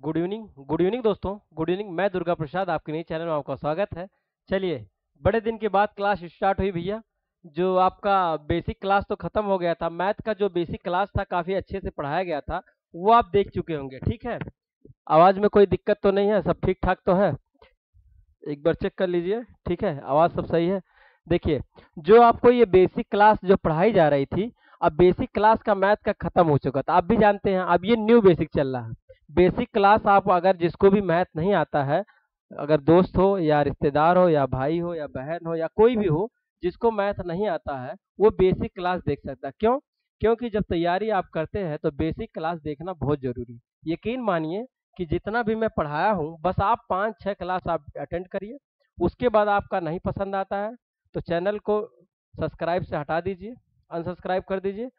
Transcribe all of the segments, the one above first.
Good evening दोस्तों। Good evening. मैं दुर्गा प्रसाद, आपके नए चैनल में आपका स्वागत है। चलिए, बड़े दिन के बाद क्लास स्टार्ट हुई भैया। जो आपका बेसिक क्लास तो खत्म हो गया था, मैथ का जो बेसिक क्लास था काफ़ी अच्छे से पढ़ाया गया था, वो आप देख चुके होंगे। ठीक है, आवाज़ में कोई दिक्कत तो नहीं है? सब ठीक ठाक तो है? एक बार चेक कर लीजिए। ठीक है, आवाज़ सब सही है। देखिए, जो आपको ये बेसिक क्लास जो पढ़ाई जा रही थी, अब बेसिक क्लास का मैथ का खत्म हो चुका था, आप भी जानते हैं। अब ये न्यू बेसिक चल रहा है। बेसिक क्लास आप अगर जिसको भी मैथ नहीं आता है, अगर दोस्त हो या रिश्तेदार हो या भाई हो या बहन हो या कोई भी हो, जिसको मैथ नहीं आता है, वो बेसिक क्लास देख सकता है। क्यों? क्योंकि जब तैयारी आप करते हैं तो बेसिक क्लास देखना बहुत ज़रूरी है। यकीन मानिए कि जितना भी मैं पढ़ाया हूँ, बस आप 5-6 क्लास आप अटेंड करिए। उसके बाद आपका नहीं पसंद आता है तो चैनल को सब्सक्राइब से हटा दीजिए, अनसब्सक्राइब कर दीजिए,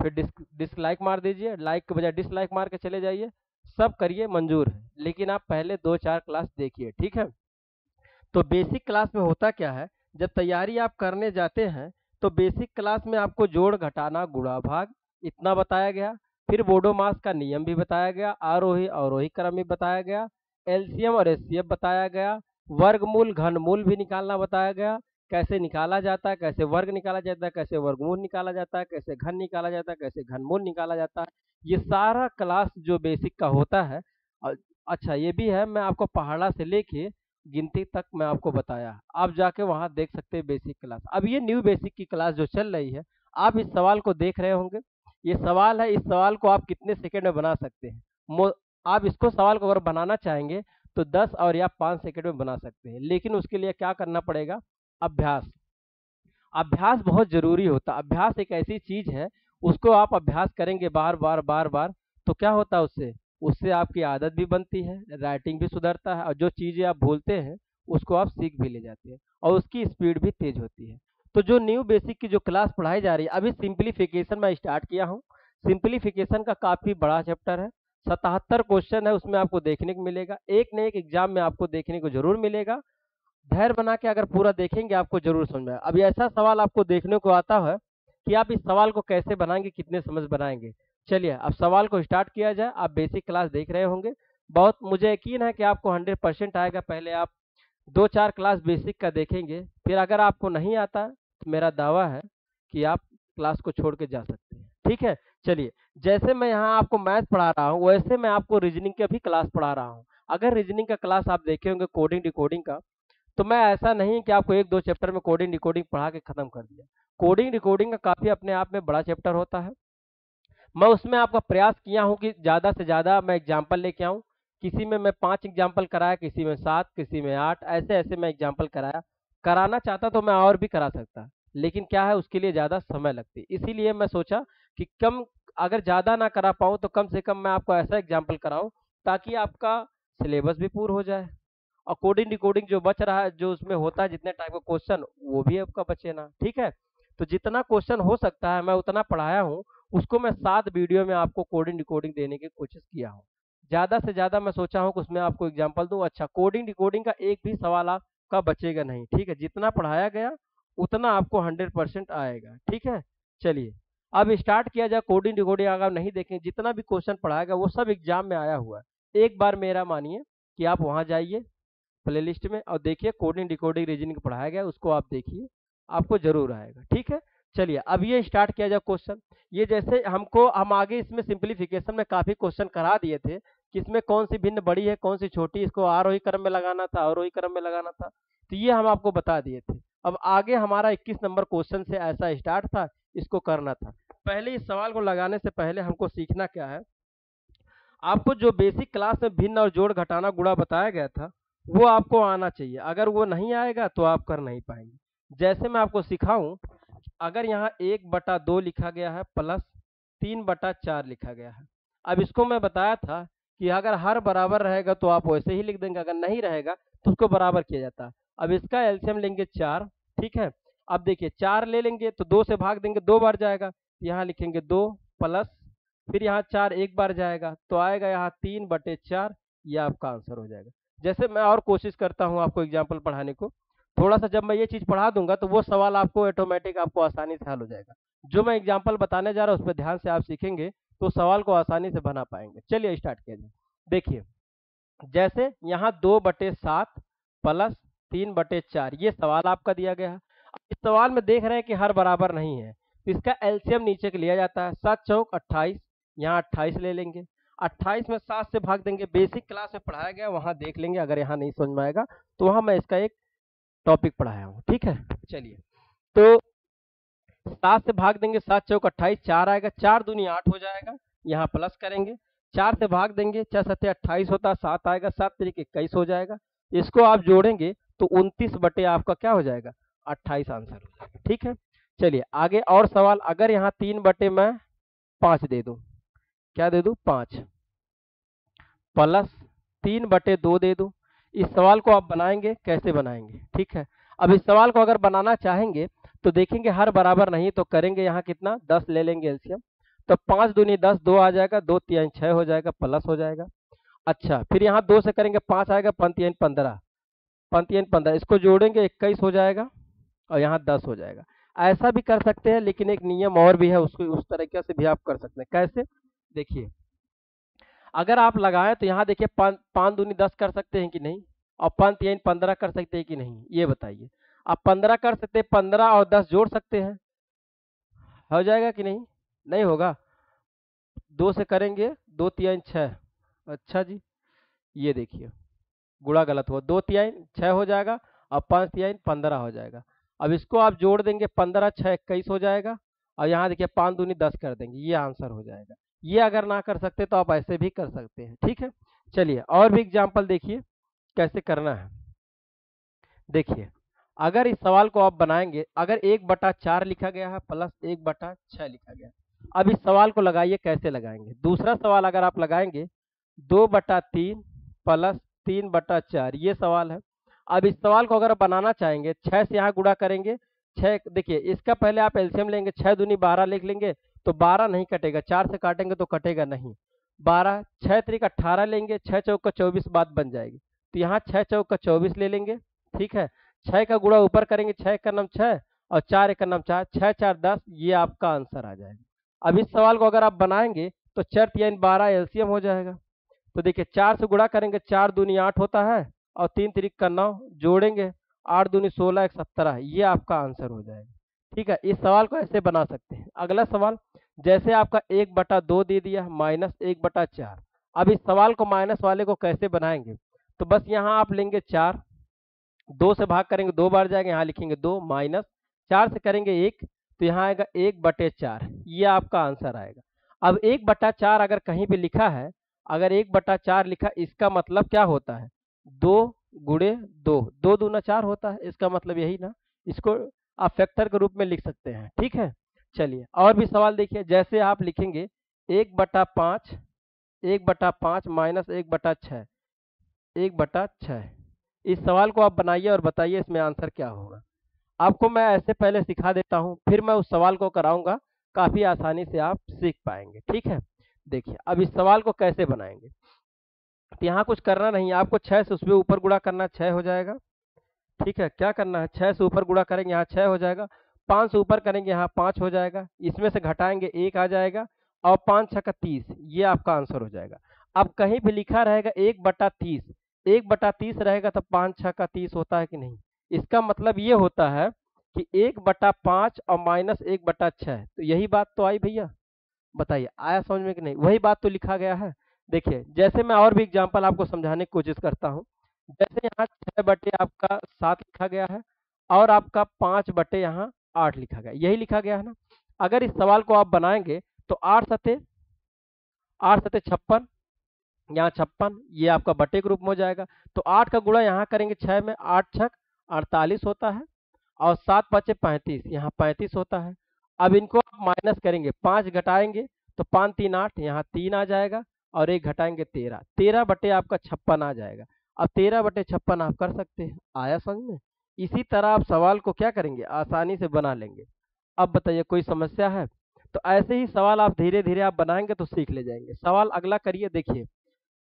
फिर डिसलाइक मार दीजिए, लाइक के बजाय डिसलाइक मार के चले जाइए। सब करिए, मंजूर है, लेकिन आप पहले 2-4 क्लास देखिए। ठीक है? तो बेसिक क्लास में होता क्या है, जब तैयारी आप करने जाते हैं तो बेसिक क्लास में आपको जोड़ घटाना गुणा भाग इतना बताया गया। फिर बोडोमास का नियम भी बताया गया, आरोही अवरोही क्रम भी बताया गया, एलसीएम और एचसीएफ बताया गया, वर्गमूल घनमूल भी निकालना बताया गया। कैसे निकाला जाता है, कैसे वर्ग निकाला जाता है, कैसे वर्गमूल निकाला जाता है, कैसे घन निकाला जाता है, कैसे घनमूल निकाला जाता है। ये सारा क्लास जो बेसिक का होता है। अ- अच्छा, ये भी है, मैं आपको पहाड़ा से लेके गिनती तक मैं आपको बताया। आप जाके वहाँ देख सकते हैं बेसिक क्लास। अब ये न्यू बेसिक की क्लास जो चल रही है, आप इस सवाल को देख रहे होंगे। ये सवाल है, इस सवाल को आप कितने सेकंड में बना सकते हैं? आप इसको सवाल को अगर बनाना चाहेंगे तो 10 और या 5 सेकंड में बना सकते हैं, लेकिन उसके लिए क्या करना पड़ेगा? अभ्यास। अभ्यास बहुत ज़रूरी होता है। अभ्यास एक ऐसी चीज़ है, उसको आप अभ्यास करेंगे बार बार बार बार, तो क्या होता है उससे? उससे आपकी आदत भी बनती है, राइटिंग भी सुधरता है, और जो चीज़ें आप भूलते हैं उसको आप सीख भी ले जाते हैं, और उसकी स्पीड भी तेज होती है। तो जो न्यू बेसिक की जो क्लास पढ़ाई जा रही है, अभी सिंप्लीफिकेशन मैं स्टार्ट किया हूँ। सिंप्लीफिकेशन का काफ़ी बड़ा चैप्टर है। 77 क्वेश्चन है उसमें, आपको देखने को मिलेगा, एक न एक एग्जाम में आपको देखने को जरूर मिलेगा। धैर्य बना के अगर पूरा देखेंगे आपको जरूर समझ में आएगा। अभी ऐसा सवाल आपको देखने को आता है कि आप इस सवाल को कैसे बनाएंगे, कितने समझ बनाएंगे। चलिए, अब सवाल को स्टार्ट किया जाए। आप बेसिक क्लास देख रहे होंगे, बहुत मुझे यकीन है कि आपको 100% आएगा। पहले आप 2-4 क्लास बेसिक का देखेंगे, फिर अगर आपको नहीं आता तो मेरा दावा है कि आप क्लास को छोड़ के जा सकते हैं। ठीक है? चलिए, जैसे मैं यहाँ आपको मैथ पढ़ा रहा हूँ, वैसे मैं आपको रीजनिंग का भी क्लास पढ़ा रहा हूँ। अगर रीजनिंग का क्लास आप देखे होंगे, कोडिंग डिकोडिंग का, तो मैं ऐसा नहीं कि आपको 1-2 चैप्टर में कोडिंग डिकोडिंग पढ़ा के खत्म कर दिया। कोडिंग डिकोडिंग का काफ़ी अपने आप में बड़ा चैप्टर होता है। मैं उसमें आपका प्रयास किया हूँ कि ज़्यादा से ज़्यादा मैं एग्जाम्पल लेके आऊँ। किसी में मैं 5 एग्जाम्पल कराया, किसी में 7, किसी में 8, ऐसे ऐसे मैं एग्जाम्पल कराया। कराना चाहता तो मैं और भी करा सकता, लेकिन क्या है, उसके लिए ज़्यादा समय लगती। इसीलिए मैं सोचा कि कम, अगर ज़्यादा ना करा पाऊँ तो कम से कम मैं आपको ऐसा एग्जाम्पल कराऊँ ताकि आपका सिलेबस भी पूरा हो जाए, और कोडिंग डिकोडिंग जो बच रहा है, जो उसमें होता है जितने टाइप का क्वेश्चन, वो भी आपका बचे ना। ठीक है? तो जितना क्वेश्चन हो सकता है मैं उतना पढ़ाया हूँ। उसको मैं 7 वीडियो में आपको कोडिंग डिकोडिंग देने की कोशिश किया हूँ। ज़्यादा से ज़्यादा मैं सोचा हूँ कि उसमें आपको एग्जाम्पल दूँ। अच्छा, कोडिंग डिकोडिंग का एक भी सवाल आपका बचेगा नहीं। ठीक है? जितना पढ़ाया गया उतना आपको 100% आएगा। ठीक है? चलिए, अब स्टार्ट किया जाए। कोडिंग डिकोडिंग अगर नहीं देखें, जितना भी क्वेश्चन पढ़ाया गया वो सब एग्जाम में आया हुआ है। एक बार मेरा मानिए कि आप वहाँ जाइए प्लेलिस्ट में और देखिए, कोडिंग डिकोडिंग रीजनिंग पढ़ाया गया, उसको आप देखिए, आपको जरूर आएगा। ठीक है? चलिए, अब ये स्टार्ट किया जाए क्वेश्चन। ये जैसे हम आगे इसमें सिंप्लीफिकेशन में काफी क्वेश्चन करा दिए थे कि इसमें कौन सी भिन्न बड़ी है, कौन सी छोटी, इसको आरोही क्रम में लगाना था, अवरोही क्रम में लगाना था, तो ये हम आपको बता दिए थे। अब आगे हमारा 21 नंबर क्वेश्चन से ऐसा स्टार्ट था, इसको करना था। पहले इस सवाल को लगाने से पहले हमको सीखना क्या है, आपको जो बेसिक क्लास में भिन्न और जोड़ घटाना गुणा बताया गया था, वो आपको आना चाहिए। अगर वो नहीं आएगा तो आप कर नहीं पाएंगे। जैसे मैं आपको सिखाऊं, अगर यहाँ 1/2 लिखा गया है प्लस 3/4 लिखा गया है। अब इसको मैं बताया था कि अगर हर बराबर रहेगा तो आप वैसे ही लिख देंगे, अगर नहीं रहेगा तो उसको बराबर किया जाता है। अब इसका एलसीएम लेंगे 4। ठीक है? अब देखिए, 4 ले लेंगे तो 2 से भाग देंगे, 2 बार जाएगा, यहाँ लिखेंगे 2 प्लस, फिर यहाँ 4 एक बार जाएगा तो आएगा यहाँ 3/4। ये आपका आंसर हो जाएगा। जैसे मैं और कोशिश करता हूँ आपको एग्जाम्पल पढ़ाने को, थोड़ा सा जब मैं ये चीज़ पढ़ा दूंगा तो वो सवाल आपको ऑटोमेटिक आपको आसानी से हल हो जाएगा। जो मैं एग्जाम्पल बताने जा रहा हूँ उस पर ध्यान से आप सीखेंगे तो सवाल को आसानी से बना पाएंगे। चलिए, स्टार्ट किया जाए। देखिए जैसे यहाँ 2/7 प्लस 3/4 ये सवाल आपका दिया गया है। अब इस सवाल में देख रहे हैं कि हर बराबर नहीं है, तो इसका एलसीएम नीचे के लिया जाता है। 7 चौक 28, यहाँ 28 ले लेंगे, 28 में 7 से भाग देंगे। बेसिक क्लास में पढ़ाया गया वहाँ देख लेंगे, अगर यहाँ नहीं समझ में आएगा तो वहाँ मैं इसका एक टॉपिक पढ़ाया हूँ, ठीक है। चलिए तो 7 से भाग देंगे, 7 चौक 28, 4 आएगा, 4 दूनी 8 हो जाएगा, यहाँ प्लस करेंगे, 4 से भाग देंगे, 4 सत्ते 28 होता है, 7 आएगा, 7 तरीके 21 हो जाएगा। इसको आप जोड़ेंगे तो 29 बटे आपका क्या हो जाएगा, 28 आंसर हो जाएगा, ठीक है। चलिए आगे और सवाल, अगर यहाँ 3 बटे मैं 5 दे दूं, क्या दे दूं, 5 प्लस 3/2 दे दूं। इस सवाल को आप बनाएंगे, कैसे बनाएंगे, ठीक है। अब इस सवाल को अगर बनाना चाहेंगे तो देखेंगे हर बराबर नहीं, तो करेंगे यहाँ कितना, 10 ले लेंगे एलसीएम, तो 5 दूनी 10, 2 आ जाएगा, 2 3 6 हो जाएगा, प्लस हो जाएगा। अच्छा फिर यहाँ 2 से करेंगे, 5 आएगा, 5 3 15, 5 3 15, इसको जोड़ेंगे 21 हो जाएगा, और यहाँ 10 हो जाएगा। ऐसा भी कर सकते हैं, लेकिन एक नियम और भी है, उसको उस तरीके से भी आप कर सकते हैं। कैसे, देखिए अगर आप लगाएं तो यहाँ देखिए 5 दूनी 10 कर सकते हैं कि नहीं, और 5 3 15 कर सकते हैं कि नहीं, ये बताइए। आप 15 कर सकते हैं, 15 और 10 जोड़ सकते हैं, हो जाएगा कि नहीं, नहीं होगा। 2 से करेंगे, 2 3 6, अच्छा जी, ये देखिए गुणा गलत हुआ, 2 3 6 हो जाएगा, और 5 3 15 हो जाएगा। अब इसको आप जोड़ देंगे, 15 6 21 हो जाएगा, और यहाँ देखिए 5 दूनी 10 कर देंगे, ये आंसर हो जाएगा। ये अगर ना कर सकते तो आप ऐसे भी कर सकते हैं, ठीक है। चलिए और भी एग्जाम्पल देखिए कैसे करना है। देखिए अगर इस सवाल को आप बनाएंगे, अगर 1/4 लिखा गया है प्लस 1/6 लिखा गया है, अब इस सवाल को लगाइए, कैसे लगाएंगे। दूसरा सवाल अगर आप लगाएंगे, 2/3 प्लस 3/4 ये सवाल है। अब इस सवाल को अगर बनाना चाहेंगे, 6 से यहाँ गुणा करेंगे, 6 देखिए इसका पहले आप एलसीएम लेंगे, 6 दूनी 12 लिख लेंगे, तो 12 नहीं कटेगा, 4 से काटेंगे तो कटेगा नहीं, 12 6 तरीक 18 लेंगे, 6 चौक का 24 बात बन जाएगी, तो यहाँ 6 चौक का 24 ले लेंगे, ठीक है। 6 का गुणा ऊपर करेंगे, 6 का नाम 6 और 4 एक नाम 4, 6 4 10, ये आपका आंसर आ जाएगा। अब इस सवाल को अगर आप बनाएंगे तो 4 3 12 एलसीएम हो जाएगा, तो देखिए 4 से गुणा करेंगे, 4 दूनी 8 होता है, और 3 तरीक का 9 जोड़ेंगे, 8 दूनी 16 एक 17, ये आपका आंसर हो जाएगा, ठीक है। इस सवाल को ऐसे बना सकते हैं। अगला सवाल, जैसे आपका 1/2 दे दिया माइनस 1/4, अब इस सवाल को माइनस वाले को कैसे बनाएंगे, तो बस यहाँ आप लेंगे 4, 2 से भाग करेंगे 2 बार जाएगा, यहाँ लिखेंगे 2 माइनस 4 से करेंगे 1, तो यहाँ आएगा 1/4, ये आपका आंसर आएगा। अब 1/4 अगर कहीं पे लिखा है, अगर 1/4 लिखा, इसका मतलब क्या होता है, 2 गुणे 2, 2 दूना 4 होता है, इसका मतलब यही ना। इसको आप फैक्टर के रूप में लिख सकते हैं, ठीक है। चलिए और भी सवाल देखिए, जैसे आप लिखेंगे 1/5, 1/5 माइनस 1/6, 1/6, इस सवाल को आप बनाइए और बताइए इसमें आंसर क्या होगा। आपको मैं ऐसे पहले सिखा देता हूँ, फिर मैं उस सवाल को कराऊंगा, काफ़ी आसानी से आप सीख पाएंगे, ठीक है। देखिए अब इस सवाल को कैसे बनाएंगे, तो यहाँ कुछ करना नहीं है आपको, 6 से उसमें ऊपर गुणा करना, 6 हो जाएगा, ठीक है। क्या करना है, 6 से ऊपर गुणा करेंगे, यहाँ 6 हो जाएगा, 5 से ऊपर करेंगे, यहाँ 5 हो जाएगा, इसमें से घटाएंगे 1 आ जाएगा, और 5 6 का 30, ये आपका आंसर हो जाएगा। अब कहीं भी लिखा रहेगा 1/30, 1/30 रहेगा तो 5 6 का 30 होता है कि नहीं, इसका मतलब ये होता है कि 1/5 और माइनस 1/6, तो यही बात तो आई भैया, बताइए आया समझ में कि नहीं, वही बात तो लिखा गया है। देखिए जैसे मैं और भी एग्जांपल आपको समझाने की कोशिश करता हूँ, जैसे यहाँ 6 बटे आपका 7 लिखा गया है, और आपका 5 बटे यहाँ 8 लिखा गया, यही लिखा गया है ना। अगर इस सवाल को आप बनाएंगे तो 8 सते 56, यहाँ 56, ये आपका बटे के रूप में हो जाएगा, तो 8 का गुणा यहाँ करेंगे 6 में, 8 6 48 होता है, और 7 5 35, यहाँ 35 होता है। अब इनको आप माइनस करेंगे, 5 घटाएंगे तो 5 3 8, यहाँ 3 आ जाएगा, और 1 घटाएंगे 13, 13 बटे आपका 56 आ जाएगा। अब 13/56 आप कर सकते हैं, आया समझ में। इसी तरह आप सवाल को क्या करेंगे, आसानी से बना लेंगे। अब बताइए कोई समस्या है, तो ऐसे ही सवाल आप धीरे धीरे आप बनाएंगे तो सीख ले जाएंगे। सवाल अगला करिए, देखिए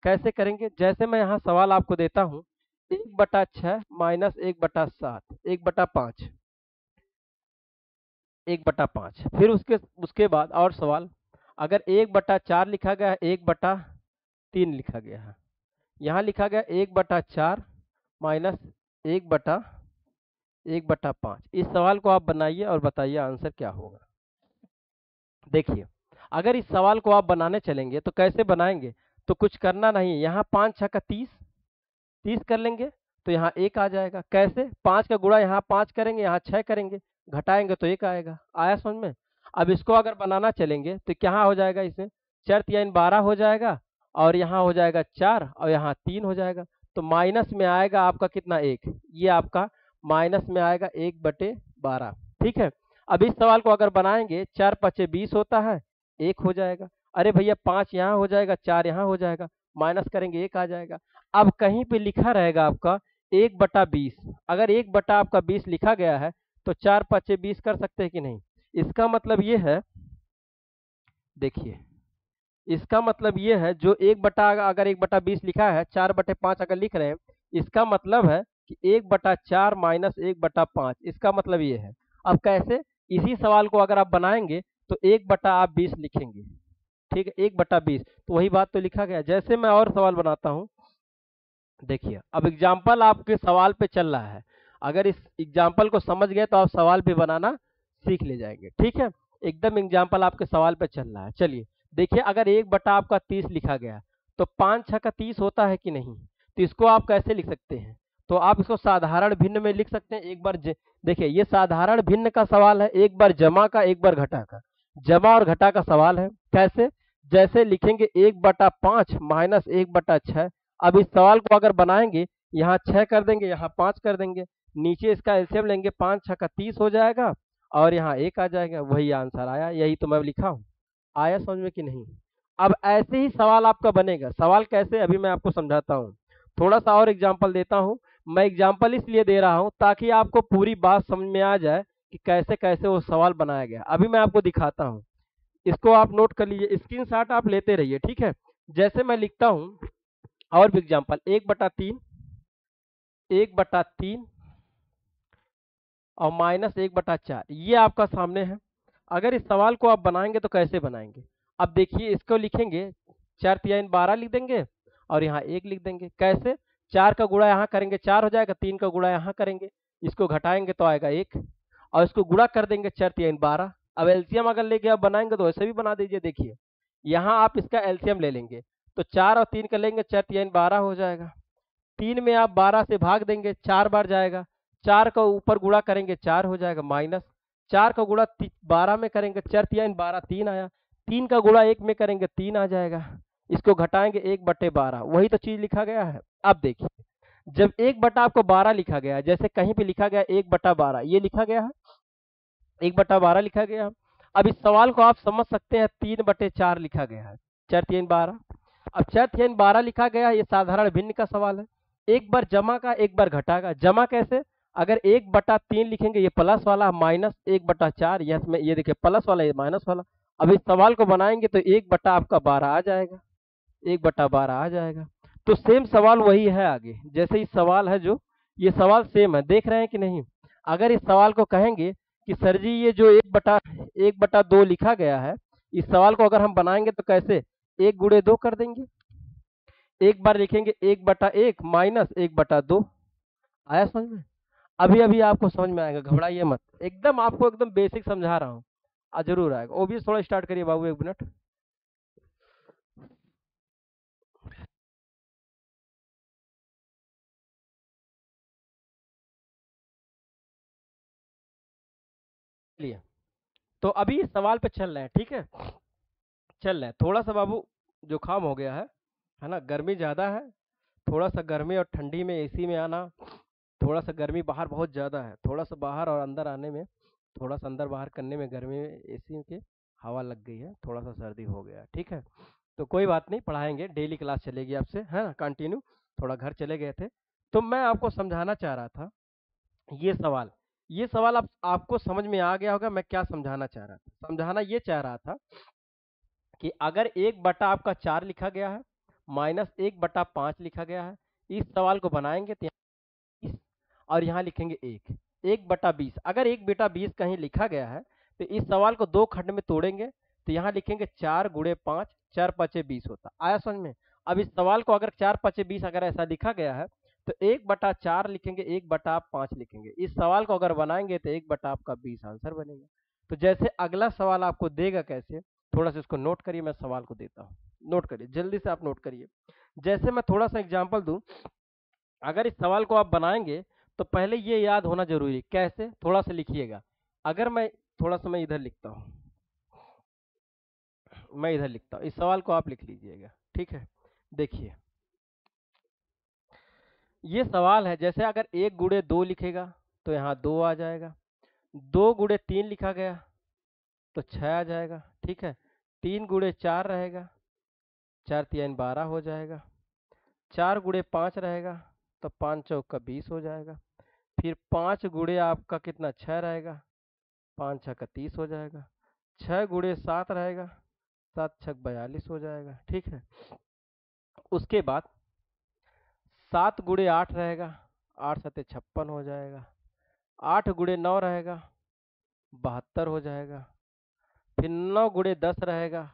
कैसे करेंगे। जैसे मैं यहाँ सवाल आपको देता हूँ, 1/6 माइनस 1/7, 1/5, 1/5, फिर उसके उसके बाद और सवाल, अगर 1/4 लिखा गया है, 1/, 3 लिखा गया है। यहाँ लिखा गया 1/4 माइनस 1/5। इस सवाल को आप बनाइए और बताइए आंसर क्या होगा। देखिए, अगर इस सवाल को आप बनाने चलेंगे तो कैसे बनाएंगे, तो कुछ करना नहीं, यहाँ 5 6 का 30, 30 कर लेंगे तो यहाँ 1 आ जाएगा। कैसे, 5 का गुणा यहाँ 5 करेंगे, यहाँ 6 करेंगे, घटाएंगे तो 1 आएगा। आया समझ में। अब इसको अगर बनाना चलेंगे तो क्या हो जाएगा, इसमें 4 3 12 हो जाएगा, और यहाँ हो जाएगा 4 और यहाँ 3 हो जाएगा। तो माइनस में आएगा आपका कितना, 1। ये आपका माइनस में आएगा 1/12। ठीक है। अब इस सवाल को अगर बनाएंगे, 4 5 20 होता है, 1 हो जाएगा। अरे भैया 5 यहाँ हो जाएगा, 4 यहाँ हो जाएगा, माइनस करेंगे 1 आ जाएगा। अब कहीं पे लिखा रहेगा आपका 1/20। अगर 1/20 लिखा गया है तो 4 5 20 कर सकते हैं कि नहीं। इसका मतलब ये है, देखिए इसका मतलब ये है, जो अगर 1/20 लिखा है, 4/5 अगर लिख रहे हैं, इसका मतलब है कि 1/4 माइनस 1/5, इसका मतलब ये है। अब कैसे, इसी सवाल को अगर आप बनाएंगे तो 1/20 लिखेंगे। ठीक है, 1/20, तो वही बात तो लिखा गया। जैसे मैं और सवाल बनाता हूँ, देखिए अब एग्जाम्पल आपके सवाल पे चल रहा है। अगर इस एग्जाम्पल को समझ गए तो आप सवाल पे बनाना सीख ले जाएंगे। ठीक है, एकदम एग्जाम्पल आपके सवाल पे चल रहा है। चलिए देखिए, अगर 1/30 लिखा गया तो 5 6 का 30 होता है कि नहीं। तो इसको आप कैसे लिख सकते हैं, तो आप इसको साधारण भिन्न में लिख सकते हैं। एक बार देखिए, ये साधारण भिन्न का सवाल है, एक बार जमा का, एक बार घटा का। जमा और घटा का सवाल है। कैसे, जैसे लिखेंगे 1/5 माइनस 1/6। अब इस सवाल को अगर बनाएंगे, यहाँ 6 कर देंगे, यहाँ 5 कर देंगे, नीचे इसका एलसीएम लेंगे, 5 6 का 30 हो जाएगा, और यहाँ 1 आ जाएगा। वही आंसर आया, यही तो मैं लिखा हूँ। आया समझ में कि नहीं। अब ऐसे ही सवाल आपका बनेगा। सवाल कैसे, अभी मैं आपको समझाता हूँ। थोड़ा सा और एग्जाम्पल देता हूँ। मैं एग्जाम्पल इसलिए दे रहा हूँ ताकि आपको पूरी बात समझ में आ जाए कि कैसे कैसे वो सवाल बनाया गया। अभी मैं आपको दिखाता हूँ, इसको आप नोट कर लीजिए, स्क्रीनशॉट आप लेते रहिए। ठीक है, जैसे मैं लिखता हूँ और भी एग्जाम्पल, 1/3, 1/3 और माइनस 1/4, ये आपका सामने है। अगर इस सवाल को आप बनाएंगे तो कैसे बनाएंगे। अब देखिए, इसको लिखेंगे, 4 3 12 लिख देंगे और यहाँ 1 लिख देंगे। कैसे, 4 का गुणा यहाँ करेंगे 4 हो जाएगा, 3 का गुणा यहाँ करेंगे, इसको घटाएंगे तो आएगा 1, और इसको गुणा कर देंगे 4 3 12। अब एलसीएम अगर लेके आप बनाएंगे तो ऐसे भी बना दीजिए। देखिए यहाँ आप इसका एलसीएम ले लेंगे तो 4 और 3 कर लेंगे, 4 3 12 हो जाएगा। 3 में आप 12 से भाग देंगे, 4 बार जाएगा, 4 का ऊपर गुणा करेंगे 4 हो जाएगा, माइनस 4 का गुणा 12 में करेंगे, 4 3 12, 3 आया, 3 का गुणा 1 में करेंगे 3 आ जाएगा, इसको घटाएंगे 1/12, वही तो चीज लिखा गया है। अब देखिए, जब 1/12 लिखा गया है, जैसे कहीं पे लिखा गया 1/12, ये लिखा गया है 1/12 लिखा गया। अब इस सवाल को आप समझ सकते हैं, 3/4 लिखा गया है, 4 3 12। अब 4 3 12 लिखा गया है, ये साधारण भिन्न का सवाल है। एक बार जमा का, एक बार घटा का। जमा कैसे, अगर 1/3 लिखेंगे, ये प्लस वाला, माइनस 1/4, ये देखिए प्लस वाला, ये माइनस वाला। अब इस सवाल को बनाएंगे तो 1/12 आ जाएगा, 1/12 आ जाएगा। तो सेम सवाल वही है आगे, जैसे इस सवाल है, जो ये सवाल सेम है, देख रहे हैं कि नहीं। अगर इस सवाल को कहेंगे कि सर जी ये जो 1/2 लिखा गया है, इस सवाल को अगर हम बनाएंगे तो कैसे, 1 गुणे 2 कर देंगे। एक बार लिखेंगे 1/1 माइनस 1/2। आया समझ में। अभी अभी आपको समझ में आएगा, घबराइए मत, एकदम आपको एकदम बेसिक समझा रहा हूँ, जरूर आएगा। ओबीएस थोड़ा स्टार्ट करिए बाबू, 1 मिनट। चलिए, तो अभी इस सवाल पे चल रहे हैं। ठीक है, चल रहे हैं। थोड़ा सा बाबू जुकाम हो गया है ना, गर्मी ज़्यादा है। थोड़ा सा गर्मी और ठंडी में एसी में आना, थोड़ा सा गर्मी बाहर बहुत ज़्यादा है, थोड़ा सा बाहर और अंदर आने में, थोड़ा सा अंदर बाहर करने में गर्मी में एसी के हवा लग गई है, थोड़ा सा सर्दी हो गया। ठीक है, तो कोई बात नहीं, पढ़ाएंगे, डेली क्लास चलेगी आपसे, है ना, कंटिन्यू। थोड़ा घर चले गए थे तो मैं आपको समझाना चाह रहा था ये सवाल आपको समझ में आ गया होगा। मैं क्या समझाना चाह रहा था, समझाना ये चाह रहा था कि अगर 1/4 लिखा गया है, माइनस 1/5 लिखा गया है, इस सवाल को बनाएंगे तो यहाँ और यहाँ लिखेंगे 1/20। अगर 1/20 कहीं लिखा गया है तो इस सवाल को 2 खंड में तोड़ेंगे तो यहाँ लिखेंगे 4 गुणे 5, 4 5 20 होता। आया समझ में। अब इस सवाल को अगर 4×5=20 अगर ऐसा लिखा गया है तो 1/4 लिखेंगे, 1/5 लिखेंगे। इस सवाल को अगर बनाएंगे तो 1/20 आंसर बनेगा। तो जैसे अगला सवाल आपको देगा कैसे, थोड़ा सा इसको नोट करिए, मैं सवाल को देता हूँ। नोट करिए, जल्दी से आप नोट करिए। जैसे मैं थोड़ा सा एग्जाम्पल दूं, अगर इस सवाल को आप बनाएंगे तो पहले ये याद होना जरूरी है। कैसे, थोड़ा सा लिखिएगा। अगर मैं थोड़ा सा मैं इधर लिखता हूँ, मैं इधर लिखता हूँ, इस सवाल को आप लिख लीजिएगा, ठीक है। देखिए ये सवाल है, जैसे अगर 1×2 लिखेगा तो यहाँ 2 आ जाएगा, 2×3 लिखा गया तो 6 आ जाएगा, ठीक है। 3×4 रहेगा, 4×3 12 हो जाएगा। 4×5 रहेगा तो 5×4 20 हो जाएगा। फिर 5 आपका कितना 6 रहेगा, 5×6 30 हो जाएगा। 6×7 रहेगा, 7×6 42 हो जाएगा, ठीक है। उसके बाद 7×8 रहेगा, 8×7 56 हो जाएगा। 8×9 रहेगा, 72 हो जाएगा। फिर 9×10 रहेगा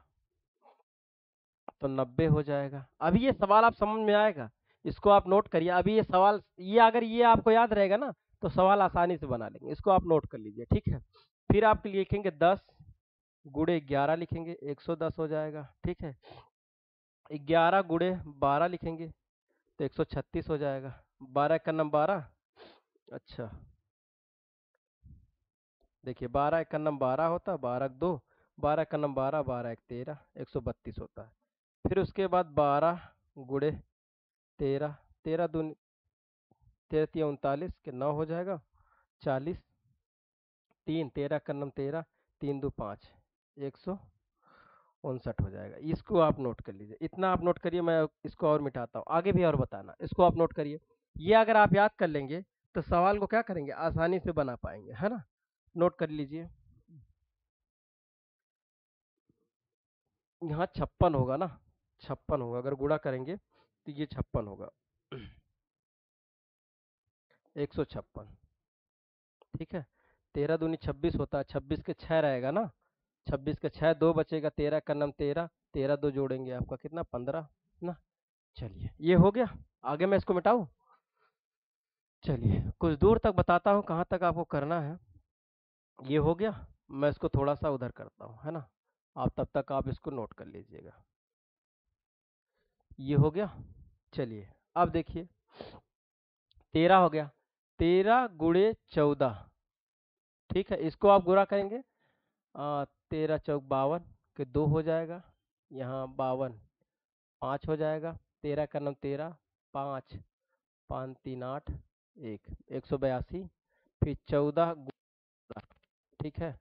तो 90 हो जाएगा। अभी ये सवाल आप समझ में आएगा, इसको आप नोट करिए। अभी ये सवाल, ये अगर ये आपको याद रहेगा ना तो सवाल आसानी से बना लेंगे। इसको आप नोट कर लीजिए, ठीक है। फिर आप लिखेंगे 10×11 लिखेंगे, 110 हो जाएगा, ठीक है। 11×12 लिखेंगे तो 136 हो जाएगा। 12×1 12, अच्छा देखिए 12×1 12 होता है, 12×2 12×1 12, 12×1 13, 132 होता है। फिर उसके बाद 12×13, 13×2 13×3 39 के 9 हो जाएगा, 40। 3 13×13, 3×2 5, 159 हो जाएगा। इसको आप नोट कर लीजिए, इतना आप नोट करिए। मैं इसको और मिटाता हूँ, आगे भी और बताना। इसको आप नोट करिए। ये अगर आप याद कर लेंगे तो सवाल को क्या करेंगे, आसानी से बना पाएंगे, है ना। नोट कर लीजिए। यहाँ 56 होगा ना, 56 होगा। अगर गुणा करेंगे तो ये 56 होगा, 156, ठीक है। 13×2 26 होता है, 26 के 6 रहेगा ना, 26 के 6 2 बचेगा, 13×13, 13 2 जोड़ेंगे आपका कितना 15 ना। चलिए ये हो गया। आगे मैं इसको मिटाऊं, चलिए कुछ दूर तक बताता हूँ कहाँ तक आपको करना है। ये हो गया, मैं इसको थोड़ा सा उधर करता हूँ, है ना। आप तब तक आप इसको नोट कर लीजिएगा। ये हो गया। चलिए अब देखिए 13 हो गया, 13×14, ठीक है। इसको आप गुणा करेंगे, 13×4 52 के 2 हो जाएगा। यहाँ 52 5 हो जाएगा। 13×9 13, 5 5×3 8, 1 182। फिर 14, ठीक है।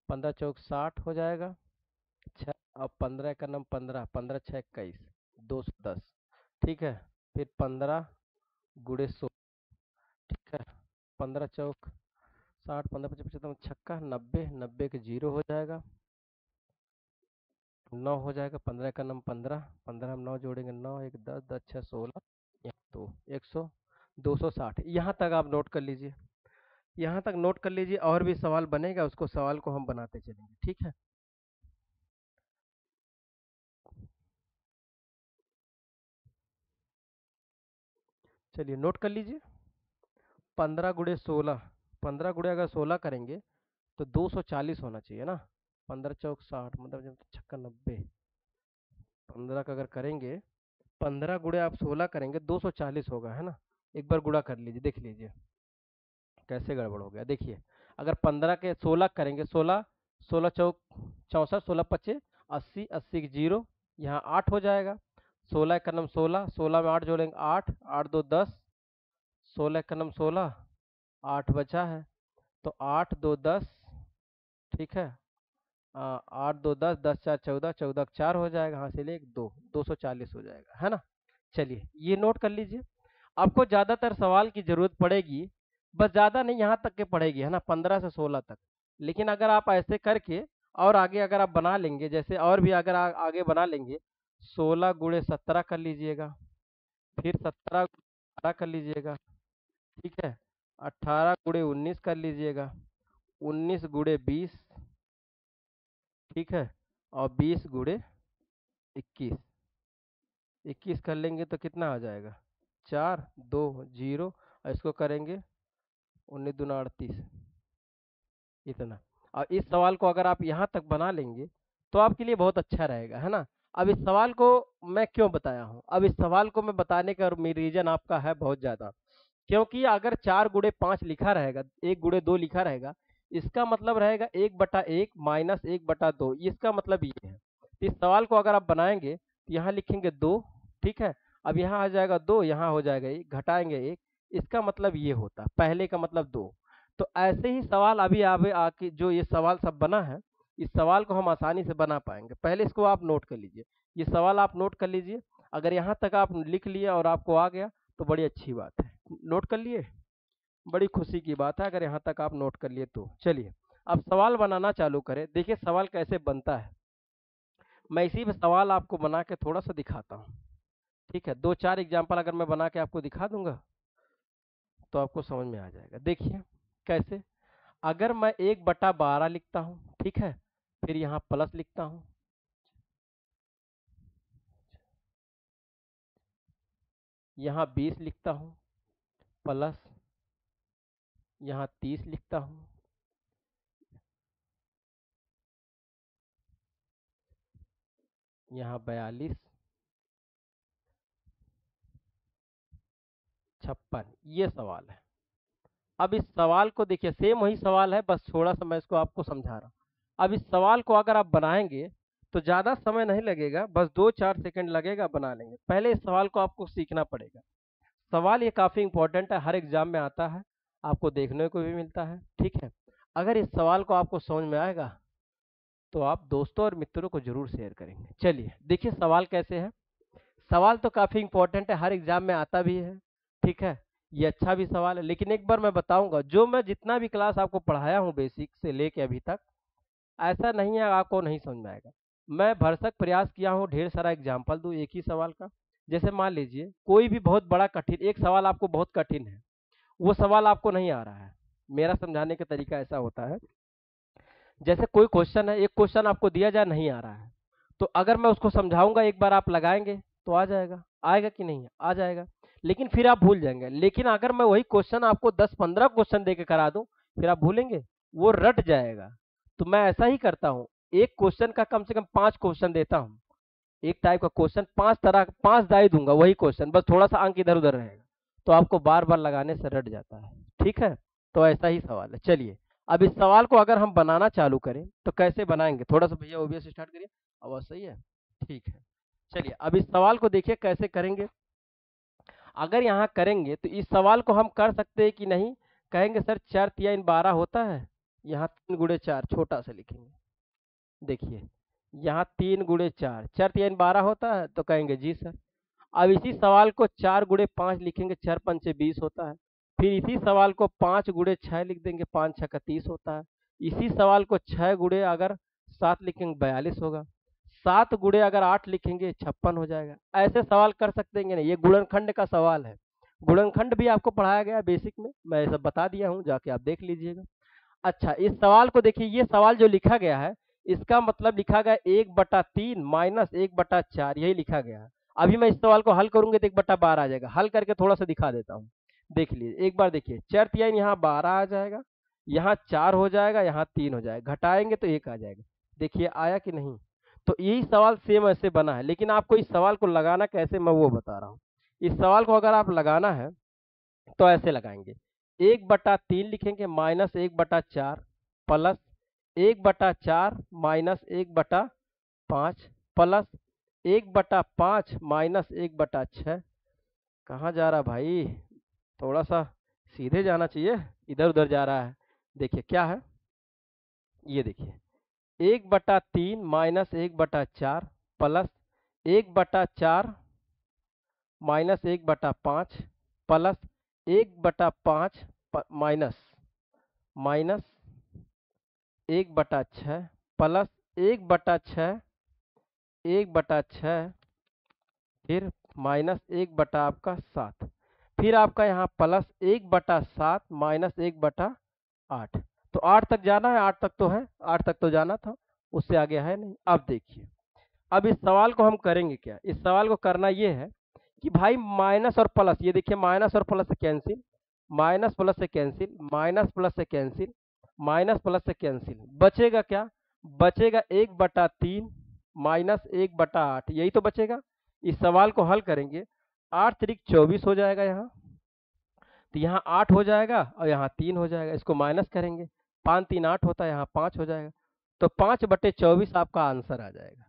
15×4 60 हो जाएगा, 6। अब 15×9 15, 15×6 21, 210, ठीक है। फिर 15×16, ठीक है। 15×4 60, 15×5 छक्का 90, 90 के 0 हो जाएगा, 9 हो जाएगा। 15×9 15, 15 हम 9 जोड़ेंगे, 9 1 10, 10 6 16, तो 100 260। यहाँ तक आप नोट कर लीजिए, यहाँ तक नोट कर लीजिए। और भी सवाल बनेगा, उसको सवाल को हम बनाते चलेंगे, ठीक है। चलिए नोट कर लीजिए। 15×16, 15× अगर 16 करेंगे तो 240 होना चाहिए ना। 15×4 60, मतलब जब छक्का 90, 15 का अगर करेंगे, 15× आप 16 करेंगे 240 होगा, है ना। एक बार गुणा कर लीजिए, देख लीजिए कैसे गड़बड़ हो गया। देखिए अगर 15 के 16 करेंगे, 16 16×4 64, 16×5 80, 80 के 0, यहाँ 8 हो जाएगा। 16×16, 16 में 8 जोड़ेंगे, 8 8 2 10, 16×16, 8 बचा है तो 8 2 10, ठीक है। 8 2 10, 10 4 14, 14×4 हो जाएगा, यहाँ से ले 2, 240 हो जाएगा, है ना। चलिए ये नोट कर लीजिए। आपको ज्यादातर सवाल की जरूरत पड़ेगी, बस ज्यादा नहीं, यहाँ तक के पड़ेगी, है ना, 15 से 16 तक। लेकिन अगर आप ऐसे करके और आगे अगर आप बना लेंगे, जैसे और भी अगर आगे बना लेंगे, 16×17 कर लीजिएगा, फिर 17×18 कर लीजिएगा, ठीक है। 18×19 कर लीजिएगा, 19×20, ठीक है। और 20×21, 21 कर लेंगे तो कितना आ जाएगा 4 2 0, और इसको करेंगे 19 दूना 38, इतना। और इस सवाल को अगर आप यहाँ तक बना लेंगे तो आपके लिए बहुत अच्छा रहेगा, है ना। अब इस सवाल को मैं क्यों बताया हूँ, अब इस सवाल को मैं बताने का रीजन आपका है बहुत ज़्यादा, क्योंकि अगर 4 गुणे 5 लिखा रहेगा, 1 गुणे 2 लिखा रहेगा, इसका मतलब रहेगा 1/1 माइनस 1/2, इसका मतलब ये है। तो इस सवाल को अगर आप बनाएंगे तो यहाँ लिखेंगे 2, ठीक है। अब यहाँ आ जाएगा 2, यहाँ हो जाएगा 1, घटाएंगे 1, इसका मतलब ये होता, पहले का मतलब 2। तो ऐसे ही सवाल अभी आगे आके जो ये सवाल सब बना है, इस सवाल को हम आसानी से बना पाएंगे। पहले इसको आप नोट कर लीजिए, ये सवाल आप नोट कर लीजिए। अगर यहाँ तक आप लिख लिए और आपको आ गया तो बड़ी अच्छी बात है। नोट कर लिए, बड़ी खुशी की बात है अगर यहाँ तक आप नोट कर लिए तो। चलिए अब सवाल बनाना चालू करें। देखिए सवाल कैसे बनता है, मैं इसी पे सवाल आपको बना के थोड़ा सा दिखाता हूँ, ठीक है। 2-4 एग्जाम्पल अगर मैं बना के आपको दिखा दूंगा तो आपको समझ में आ जाएगा। देखिए कैसे, अगर मैं 1/12 लिखता हूँ, ठीक है, फिर यहाँ प्लस लिखता हूँ, यहाँ 20 लिखता हूँ, प्लस यहाँ 30 लिखता हूँ, यहाँ 42, 56, ये सवाल है। अब इस सवाल को देखिए, सेम वही सवाल है, बस थोड़ा सा मैं इसको आपको समझा रहा हूँ। अब इस सवाल को अगर आप बनाएंगे तो ज़्यादा समय नहीं लगेगा, बस 2-4 सेकंड लगेगा, बना लेंगे। पहले इस सवाल को आपको सीखना पड़ेगा। सवाल ये काफ़ी इंपॉर्टेंट है, हर एग्जाम में आता है, आपको देखने को भी मिलता है, ठीक है। अगर इस सवाल को आपको समझ में आएगा तो आप दोस्तों और मित्रों को जरूर शेयर करेंगे। चलिए देखिए सवाल कैसे है। सवाल तो काफ़ी इंपॉर्टेंट है, हर एग्जाम में आता भी है, ठीक है। ये अच्छा भी सवाल है, लेकिन एक बार मैं बताऊंगा, जो मैं जितना भी क्लास आपको पढ़ाया हूँ बेसिक से लेके अभी तक, ऐसा नहीं है आपको नहीं समझ में आएगा। मैं भरसक प्रयास किया हूँ ढेर सारा एग्जाम्पल दूँ एक ही सवाल का। जैसे मान लीजिए कोई भी बहुत बड़ा कठिन एक सवाल आपको बहुत कठिन है, वो सवाल आपको नहीं आ रहा है। मेरा समझाने का तरीका ऐसा होता है, जैसे कोई क्वेश्चन है, एक क्वेश्चन आपको दिया जाए नहीं आ रहा है, तो अगर मैं उसको समझाऊंगा, एक बार आप लगाएंगे तो आ जाएगा, आएगा कि नहीं आ जाएगा, लेकिन फिर आप भूल जाएंगे। लेकिन अगर मैं वही क्वेश्चन आपको 10-15 क्वेश्चन दे के करा दूं, फिर आप भूलेंगे, वो रट जाएगा। तो मैं ऐसा ही करता हूँ, एक क्वेश्चन का कम से कम 5 क्वेश्चन देता हूँ, एक टाइप का क्वेश्चन 5 दाई दूंगा, वही क्वेश्चन, बस थोड़ा सा अंक इधर उधर रहेगा, तो आपको बार बार लगाने से रट जाता है, ठीक है। तो ऐसा ही सवाल है। चलिए अब इस सवाल को अगर हम बनाना चालू करें तो कैसे बनाएंगे, थोड़ा सा भैया ओबीएस स्टार्ट करिए, आवाज सही है, ठीक है। चलिए अब इस सवाल को देखिए कैसे करेंगे। अगर यहाँ करेंगे तो इस सवाल को हम कर सकते हैं कि नहीं, कहेंगे सर 4×3 = 12 होता है, यहाँ 3×4 छोटा सा लिखेंगे। देखिए यहाँ 3×4, 4×3 = 12 होता है, तो कहेंगे जी सर। अब इसी सवाल को 4×5 लिखेंगे, 4×5 = 20 होता है। फिर इसी सवाल को 5×6 लिख देंगे, 5×6 = 30 होता है। इसी सवाल को 6 अगर 7 लिखेंगे 42 होगा। 7 अगर 8 लिखेंगे 56 हो जाएगा। ऐसे सवाल कर सकते हैं नहीं, ये गुणनखंड का सवाल है। गुणनखंड भी आपको पढ़ाया गया बेसिक में, मैं सब बता दिया हूँ, जाके आप देख लीजिएगा। अच्छा इस सवाल को देखिए, ये सवाल जो लिखा गया है इसका मतलब लिखा गया 1/3 माइनस 1/4, यही लिखा गया है। अभी मैं इस सवाल को हल करूंगे तो 1/12 आ जाएगा। हल करके थोड़ा सा दिखा देता हूँ, देख लीजिए एक बार। देखिए 4×3 यहाँ 12 आ जाएगा, यहाँ 4 हो जाएगा, यहाँ 3 हो जाएगा, घटाएंगे तो 1 आ जाएगा। देखिए आया कि नहीं। तो यही सवाल सेम ऐसे बना है, लेकिन आपको इस सवाल को लगाना कैसे मैं वो बता रहा हूँ। इस सवाल को अगर आप लगाना है तो ऐसे लगाएंगे, 1/3 लिखेंगे minus 1/4 plus 1/4 minus 1/5 plus 1/5 minus 1/6। कहाँ जा रहा भाई, थोड़ा सा सीधे जाना चाहिए, इधर उधर जा रहा है। देखिए क्या है, ये देखिए 1/3 minus 1/4 plus 1/4 minus 1/5 plus 1/5 minus minus 1/6 plus 1/6 1/6 फिर माइनस 1/7, फिर आपका यहाँ प्लस 1/7 माइनस 1/8। तो 8 तक जाना है, 8 तक तो है, 8 तक तो जाना था, उससे आगे है नहीं। अब देखिए अब इस सवाल को हम करेंगे क्या, इस सवाल को करना ये है कि भाई माइनस और प्लस, ये देखिए माइनस और प्लस से कैंसिल, माइनस प्लस से कैंसिल, माइनस प्लस से कैंसिल, माइनस प्लस से कैंसिल, बचेगा क्या, बचेगा 1/3 माइनस 1/8, यही तो बचेगा। इस सवाल को हल करेंगे, 8 त्रिक 24 हो जाएगा यहाँ, तो यहाँ 8 हो जाएगा और यहाँ 3 हो जाएगा, इसको माइनस करेंगे, 5 3 8 होता है, यहाँ 5 हो जाएगा, तो 5/24 आपका आंसर आ जाएगा।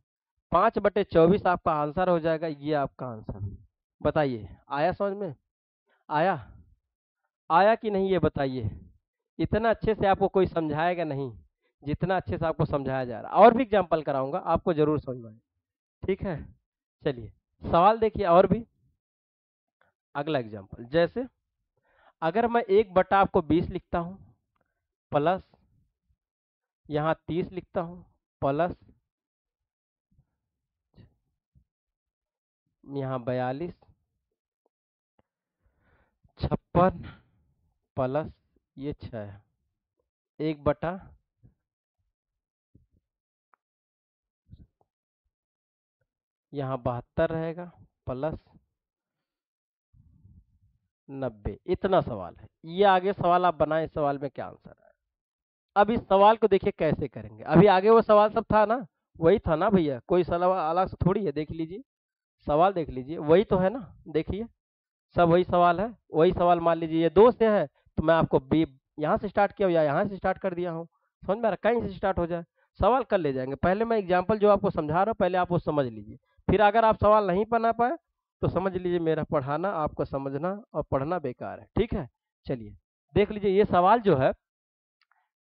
5/24 आपका आंसर हो जाएगा, ये आपका आंसर। बताइए आया समझ में, आया, आया कि नहीं ये बताइए। इतना अच्छे से आपको कोई समझाएगा नहीं जितना अच्छे से आपको समझाया जा रहा है। और भी एग्जाम्पल कराऊंगा, आपको जरूर समझ में आए, ठीक है। चलिए सवाल देखिए और भी। अगला एग्जाम्पल, जैसे अगर मैं 1/, आपको 20 लिखता हूँ, प्लस यहाँ 30 लिखता हूँ, प्लस यहाँ 42, 56, प्लस ये 6, 1/, यहाँ 72 रहेगा, प्लस 90। इतना सवाल है, ये आगे सवाल आप बनाए, इस सवाल में क्या आंसर है। अब इस सवाल को देखिए कैसे करेंगे, अभी आगे वो सवाल सब था ना, वही था ना भैया, कोई सवाल अलग से थोड़ी है, देख लीजिए सवाल, देख लीजिए वही तो है ना, देखिए सब वही सवाल है। वही सवाल मान लीजिए ये 2 से है, तो मैं आपको बी यहाँ से स्टार्ट किया या यहाँ से स्टार्ट कर दिया हूँ, समझ में आ रहा, कहीं से स्टार्ट हो जाए, सवाल कर ले जाएंगे। पहले मैं एग्जाम्पल जो आपको समझा रहा हूँ, पहले आप वो समझ लीजिए, फिर अगर आप सवाल नहीं बना पाए तो समझ लीजिए मेरा पढ़ाना, आपको समझना और पढ़ना बेकार है, ठीक है। चलिए देख लीजिए ये सवाल जो है,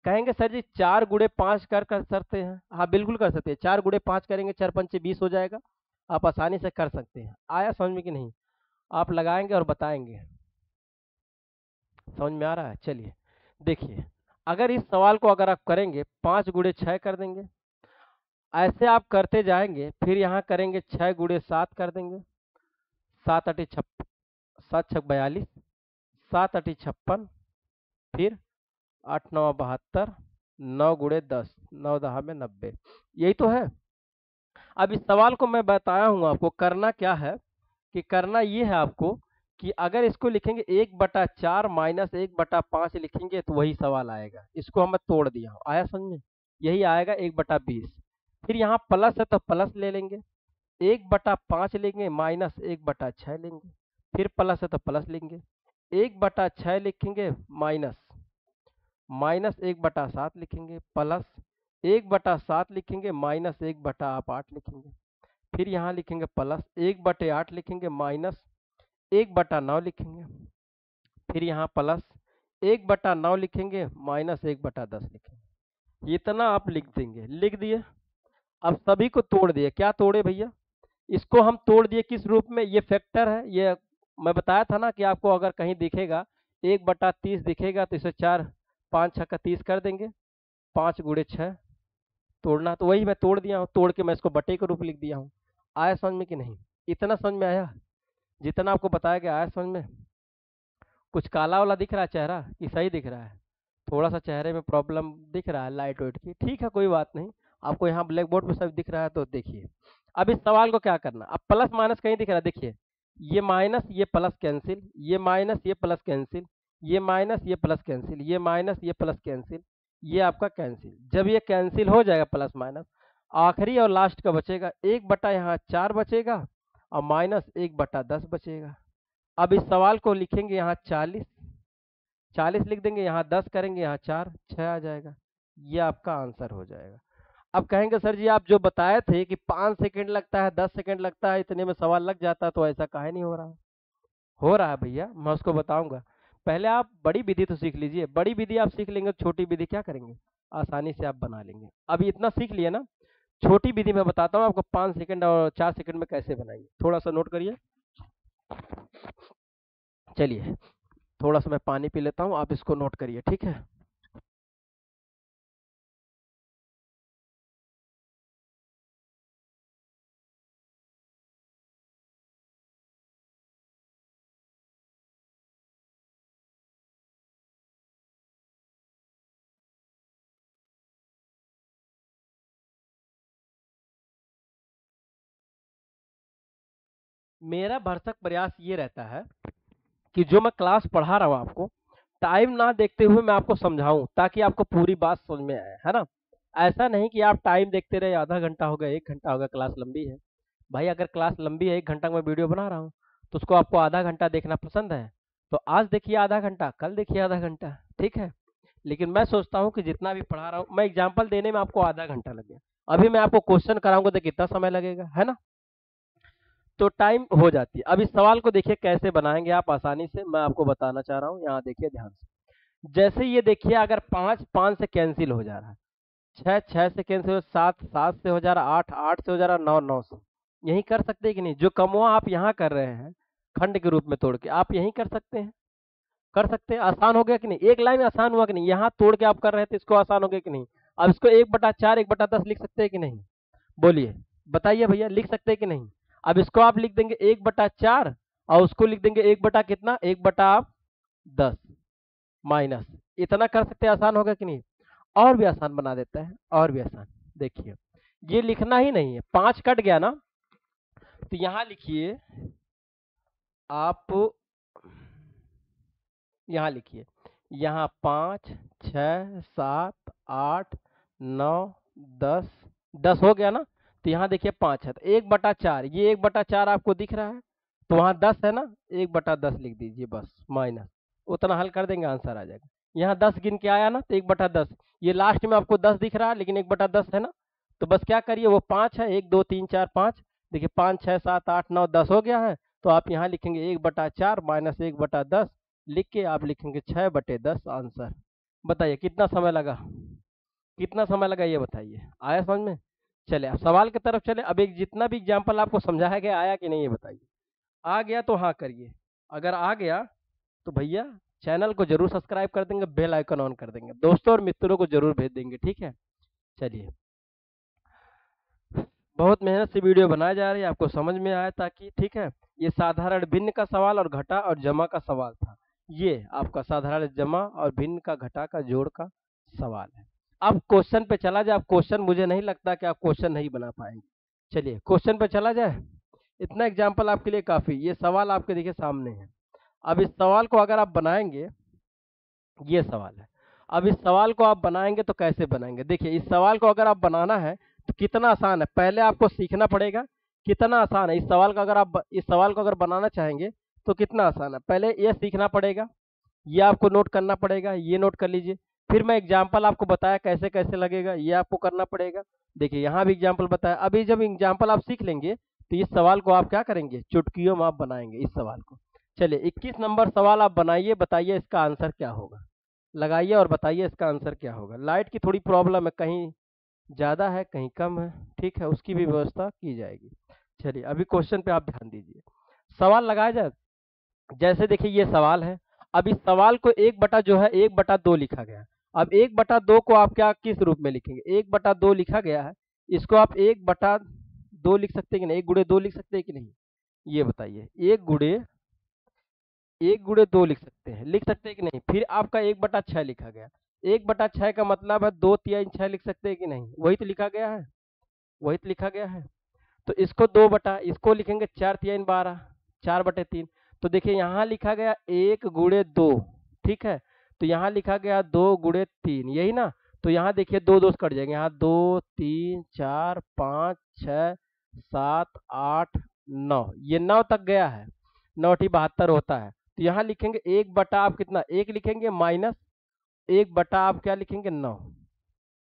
कहेंगे सर जी 4 × 5 कर सकते हैं, हाँ बिल्कुल कर सकते हैं, 4 × 5 करेंगे, 4 × 5 = 20 हो जाएगा, आप आसानी से कर सकते हैं। आया समझ में कि नहीं, आप लगाएंगे और बताएंगे, समझ में आ रहा है। चलिए देखिए, अगर इस सवाल को अगर आप करेंगे 5 × 6 कर देंगे, ऐसे आप करते जाएंगे, फिर यहाँ करेंगे 6 × 7 कर देंगे, 7 × 8 = 42, 7 × 8 = 56, फिर 8 × 9 = 72, 9 × 10, 9 × 10 में 90, यही तो है। अब इस सवाल को मैं बताया हूँ आपको करना क्या है, कि करना ये है आपको कि अगर इसको लिखेंगे 1/4 माइनस 1/5 लिखेंगे तो वही सवाल आएगा, इसको हम तोड़ दिया हूँ, आया समझ में, यही आएगा 1/20। फिर यहाँ प्लस है तो प्लस ले लेंगे, 1/5 लेंगे, माइनस 1/6 लेंगे, फिर प्लस है तो प्लस लेंगे, 1/6 लिखेंगे, माइनस माइनस 1/7 लिखेंगे, प्लस 1/7 लिखेंगे, माइनस 1/8 लिखेंगे, फिर यहाँ लिखेंगे प्लस 1/8 लिखेंगे, माइनस 1/9 लिखेंगे, फिर यहाँ प्लस 1/9 लिखेंगे, माइनस 1/10 लिखेंगे। इतना आप लिख देंगे, लिख दिए। अब सभी को तोड़ दिए, क्या तोड़े भैया, इसको हम तोड़ दिए किस रूप में, ये फैक्टर है, ये मैं बताया था ना कि आपको अगर कहीं दिखेगा 1/30 दिखेगा तो इसे 4 5 6 का 30 कर देंगे, 5 × 6 तोड़ना, तो वही मैं तोड़ दिया हूँ, तोड़ के मैं इसको बटे के रूप में लिख दिया हूँ। आया समझ में कि नहीं, इतना समझ में आया, जितना आपको बताया गया, आया समझ में। कुछ काला वाला दिख रहा है चेहरा कि सही दिख रहा है, थोड़ा सा चेहरे में प्रॉब्लम दिख रहा है लाइट वेट की, ठीक है कोई बात नहीं, आपको यहाँ ब्लैक बोर्ड पर सब दिख रहा है तो देखिए। अब इस सवाल को क्या करना, अब प्लस माइनस कहीं दिख रहा है, देखिए ये माइनस ये प्लस कैंसिल, ये माइनस ये प्लस कैंसिल, ये माइनस ये प्लस कैंसिल, ये माइनस ये प्लस कैंसिल, ये आपका कैंसिल, जब ये कैंसिल हो जाएगा प्लस माइनस, आखिरी और लास्ट का बचेगा 1/, यहाँ 4 बचेगा और माइनस 1/10 बचेगा। अब इस सवाल को लिखेंगे यहाँ 40, 40 लिख देंगे, यहाँ 10 करेंगे, यहाँ 4 6 आ जाएगा, ये आपका आंसर हो जाएगा। अब कहेंगे सर जी आप जो बताए थे कि 5 सेकंड लगता है, 10 सेकंड लगता है, इतने में सवाल लग जाता है, तो ऐसा काहे नहीं हो रहा है। हो रहा है भैया, मैं उसको बताऊंगा। पहले आप बड़ी विधि तो सीख लीजिए, बड़ी विधि आप सीख लेंगे तो छोटी विधि क्या करेंगे, आसानी से आप बना लेंगे। अभी इतना सीख लिए ना, छोटी विधि मैं बताता हूँ आपको, 5 सेकंड और 4 सेकंड में कैसे बनाएंगे, थोड़ा सा नोट करिए। चलिए थोड़ा सा मैं पानी पी लेता हूँ, आप इसको नोट करिए, ठीक है। मेरा भरसक प्रयास ये रहता है कि जो मैं क्लास पढ़ा रहा हूँ आपको, टाइम ना देखते हुए मैं आपको समझाऊँ ताकि आपको पूरी बात समझ में आए, है ना? ऐसा नहीं कि आप टाइम देखते रहे, आधा घंटा हो गया, 1 घंटा हो गया, क्लास लंबी है। भाई अगर क्लास लंबी है, 1 घंटा का मैं वीडियो बना रहा हूँ, तो उसको आपको आधा घंटा देखना पसंद है, तो आज देखिए आधा घंटा, कल देखिए आधा घंटा, ठीक है? लेकिन मैं सोचता हूँ कि जितना भी पढ़ा रहा हूँ, मैं एग्जाम्पल देने में आपको आधा घंटा लगे। अभी मैं आपको क्वेश्चन कराऊंगा तो कितना समय लगेगा, है ना? तो टाइम हो जाती है। अब इस सवाल को देखिए कैसे बनाएंगे आप आसानी से, मैं आपको बताना चाह रहा हूँ, यहाँ देखिए ध्यान से। जैसे ये देखिए अगर 5 5 से कैंसिल हो जा रहा है, 6 6 से कैंसिल, 7 7 से हो जा रहा, 8 8 से हो जा रहा, 9 9 से। यही कर सकते हैं कि नहीं? जो कमवा आप यहाँ कर रहे हैं खंड के रूप में तोड़ के, आप यही कर सकते हैं, कर सकते हैं। आसान हो गया कि नहीं? एक लाइन आसान हुआ कि नहीं? यहाँ तोड़ के आप कर रहे थे, इसको आसान हो गया कि नहीं? अब इसको 1/4 1/10 लिख सकते हैं कि नहीं? बोलिए, बताइए भैया, लिख सकते हैं कि नहीं? अब इसको आप लिख देंगे 1/4 और उसको लिख देंगे 1 बटा कितना, 1/10 माइनस, इतना कर सकते हैं। आसान होगा कि नहीं? और भी आसान बना देते हैं, और भी आसान। देखिए ये लिखना ही नहीं है, 5 कट गया ना, तो यहाँ लिखिए आप, यहाँ लिखिए, यहाँ 5 6 7 8 9 10, 10 हो गया ना, तो यहाँ देखिए 5 है, तो 1/4, ये 1/4 आपको दिख रहा है, तो वहाँ 10 है ना, 1/10 लिख दीजिए बस, माइनस, उतना हल कर देंगे, आंसर आ जाएगा। यहाँ 10 गिन के आया ना, तो 1/10, ये लास्ट में आपको 10 दिख रहा है, लेकिन 1/10 है ना, तो बस क्या करिए, वो 5 है, 1 2 3 4 5, देखिए 5 6 7 8 9 10 हो गया है, तो आप यहाँ लिखेंगे 1/4 माइनस 1/10, लिख के आप लिखेंगे 6/10 आंसर। बताइए कितना समय लगा, कितना समय लगा ये बताइए, आया समझ में? चले अब सवाल की तरफ चले। अब एक जितना भी एग्जाम्पल आपको समझाया गया आया कि नहीं ये बताइए। आ गया तो हाँ करिए, अगर आ गया तो भैया चैनल को जरूर सब्सक्राइब कर देंगे, बेल आइकन ऑन कर देंगे, दोस्तों और मित्रों को जरूर भेज देंगे, ठीक है? चलिए, बहुत मेहनत से वीडियो बनाया जा रही है, आपको समझ में आया ताकि, ठीक है? ये साधारण भिन्न का सवाल और घटा और जमा का सवाल था, ये आपका साधारण जमा और भिन्न का घटा का जोड़ का सवाल है। अब क्वेश्चन पे चला जाए। अब क्वेश्चन मुझे नहीं लगता कि आप क्वेश्चन नहीं बना पाएंगे। चलिए क्वेश्चन पे चला जाए, इतना एग्जाम्पल आपके लिए काफी। ये सवाल आपके देखिए सामने है। अब इस सवाल को अगर आप बनाएंगे, ये सवाल है, अब इस सवाल को आप बनाएंगे तो कैसे बनाएंगे? देखिए इस सवाल को अगर आप बनाना है तो कितना आसान है, पहले आपको सीखना पड़ेगा कितना आसान है। इस सवाल का अगर आप इस सवाल को अगर बनाना चाहेंगे तो कितना आसान है, पहले ये सीखना पड़ेगा, ये आपको नोट करना पड़ेगा, ये नोट कर लीजिए। फिर मैं एग्जाम्पल आपको बताया कैसे कैसे लगेगा, ये आपको करना पड़ेगा। देखिए यहाँ भी एग्जाम्पल बताया। अभी जब एग्जाम्पल आप सीख लेंगे तो इस सवाल को आप क्या करेंगे, चुटकियों में आप बनाएंगे इस सवाल को। चलिए 21 नंबर सवाल आप बनाइए, बताइए इसका आंसर क्या होगा, लगाइए और बताइए इसका आंसर क्या होगा। लाइट की थोड़ी प्रॉब्लम है, कहीं ज़्यादा है कहीं कम है, ठीक है, उसकी भी व्यवस्था की जाएगी। चलिए अभी क्वेश्चन पे आप ध्यान दीजिए, सवाल लगाया जाए। जैसे देखिए ये सवाल है, अब इस सवाल को 1 बटा जो है 1/2 लिखा गया है। अब 1/2 को आप क्या किस रूप में लिखेंगे, 1/2 लिखा गया है, इसको आप 1/2 लिख सकते हैं कि नहीं, 1 × 2 लिख सकते हैं कि नहीं, ये बताइए। 1 × 2 लिख सकते हैं कि नहीं? फिर आपका 1/6 लिखा गया, 1/6 का मतलब है 2 3 6 लिख सकते हैं कि नहीं? वही तो लिखा गया है, वही तो लिखा गया है। तो इसको 2 बटा, इसको लिखेंगे 4 3 12, 4/3। तो देखिए यहाँ लिखा गया 1 × 2, ठीक है, तो यहाँ लिखा गया 2 × 3, यही ना। तो यहाँ देखिए 2 2 कट जाएंगे, यहाँ 2 3 4 5 6 7 8 9, ये 9 तक गया है, 9 × 72 होता है। तो यहाँ लिखेंगे 1 बटा आप कितना, 1 लिखेंगे माइनस 1 बटा आप क्या लिखेंगे, 9,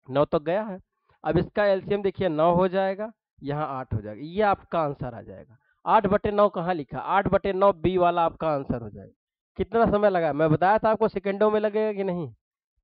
9 तक गया है। अब इसका एलसीएम देखिए 9 हो जाएगा, यहाँ 8 हो जाएगा, ये आपका आंसर आ जाएगा। 8/9 कहाँ लिखा, 8/9 बी वाला आपका आंसर हो जाएगा। कितना समय लगा, मैं बताया था आपको सेकंडों में लगेगा कि नहीं?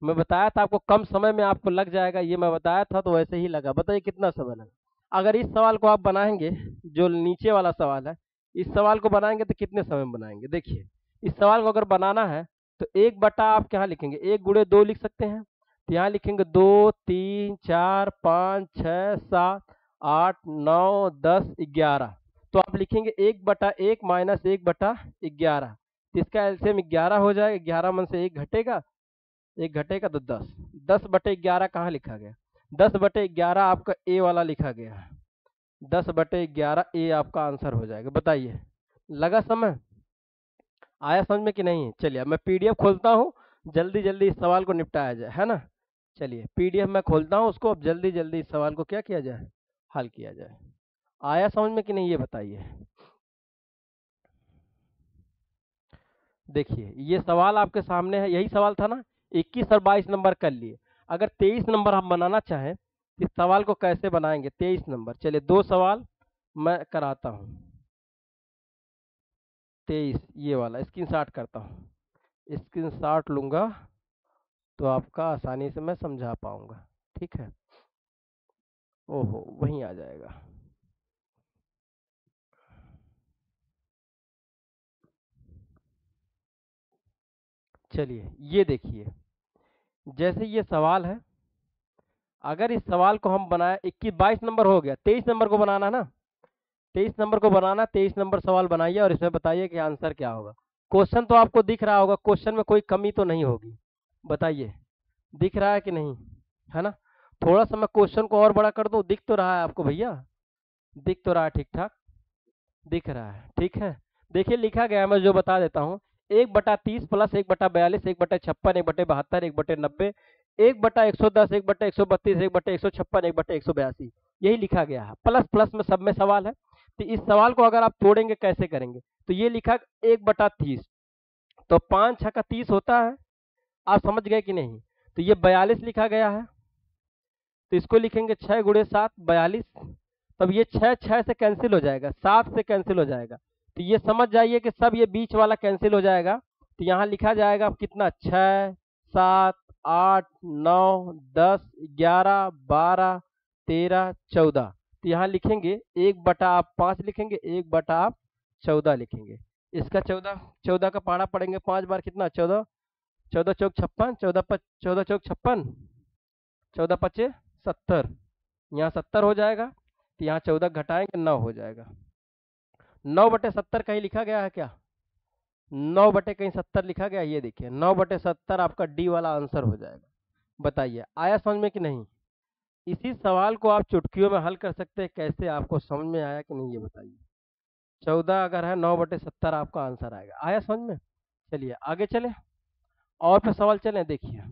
मैं बताया था आपको कम समय में आपको लग जाएगा, ये मैं बताया था, तो वैसे ही लगा। बताइए कितना समय लगा। अगर इस सवाल को आप बनाएंगे, जो नीचे वाला सवाल है, इस सवाल को बनाएंगे तो कितने समय में बनाएंगे? देखिए इस सवाल को अगर बनाना है तो 1 बटा आप क्या लिखेंगे, 1 × 2 लिख सकते हैं। तो यहाँ लिखेंगे 2 3 4 5 6 7 8 9 10 11, तो आप लिखेंगे 1/1 माइनस 1/11, तो इसका एलसीएम 11 हो जाएगा। 11 में से 1 घटेगा, 1 घटेगा तो 10, 10/11 कहाँ लिखा गया, 10/11 आपका ए वाला लिखा गया है, 10/11 ए आपका आंसर हो जाएगा। बताइए लगा समय? आया समझ में कि नहीं? चलिए अब मैं पीडीएफ खोलता हूँ, जल्दी जल्दी इस सवाल को निपटाया जाए, है ना। चलिए पीडीएफ मैं खोलता हूँ उसको, अब जल्दी जल्दी इस सवाल को क्या किया जाए, हल किया जाए। आया समझ में कि नहीं ये बताइए। देखिए ये सवाल आपके सामने है, यही सवाल था ना, 21 और 22 नंबर कर लिए। अगर 23 नंबर हम बनाना चाहें इस सवाल को कैसे बनाएंगे 23 नंबर, चलिए दो सवाल मैं कराता हूँ। 23 ये वाला स्क्रीनशॉट करता हूँ, स्क्रीनशॉट लूँगा तो आपका आसानी से मैं समझा पाऊँगा, ठीक है। ओहो वहीं आ जाएगा। चलिए ये देखिए, जैसे ये सवाल है, अगर इस सवाल को हम बनाए 21 22 नंबर हो गया, 23 नंबर को बनाना ना, 23 नंबर को बनाना, 23 नंबर सवाल बनाइए और इसमें बताइए कि आंसर क्या होगा। क्वेश्चन तो आपको दिख रहा होगा, क्वेश्चन में कोई कमी तो नहीं होगी, बताइए दिख रहा है कि नहीं, है ना। थोड़ा सा मैं क्वेश्चन को और बड़ा कर दूं, दिख तो रहा है आपको भैया, दिख तो रहा है ठीक ठाक, दिख रहा है, ठीक है। देखिए लिखा गया है, मैं जो बता देता हूँ, 1/30 प्लस 1/42 1/56 1/72 1/90 1/110 1/132 1/156 1/182, यही लिखा गया है। प्लस प्लस में सब में सवाल है, तो इस सवाल को अगर आप तोड़ेंगे कैसे करेंगे, तो ये लिखा 1/30, तो 5 6 का 30 होता है, आप समझ गए कि नहीं। तो ये 42 लिखा गया है, तो इसको लिखेंगे 6 गुणे 7 42, तब ये 6 6 से कैंसिल हो जाएगा, 7 से कैंसिल हो जाएगा, तो ये समझ जाइए कि सब ये बीच वाला कैंसिल हो जाएगा। तो यहाँ लिखा जाएगा कितना, 6 7 8 9 10 11 12 13 14, तो यहाँ लिखेंगे 1/5 लिखेंगे, 1/14 लिखेंगे। इसका 14 14 का पहाड़ा पड़ेंगे 5 बार, कितना 14 14 चौक 56 14 चौक 56 14 पच्चे 70, यहाँ 70 हो जाएगा, तो यहाँ 14 घटाएंगे 9 हो जाएगा। 9/70 कहीं लिखा गया है क्या, 9 कहीं 70 लिखा गया, ये देखिए 9/70 आपका डी वाला आंसर हो जाएगा। बताइए आया समझ में कि नहीं। इसी सवाल को आप चुटकियों में हल कर सकते हैं, कैसे आपको समझ में आया कि नहीं ये बताइए। 14 अगर है 9/70 आपका आंसर आएगा, आया समझ में। चलिए आगे चले और पे सवाल चलें। देखिए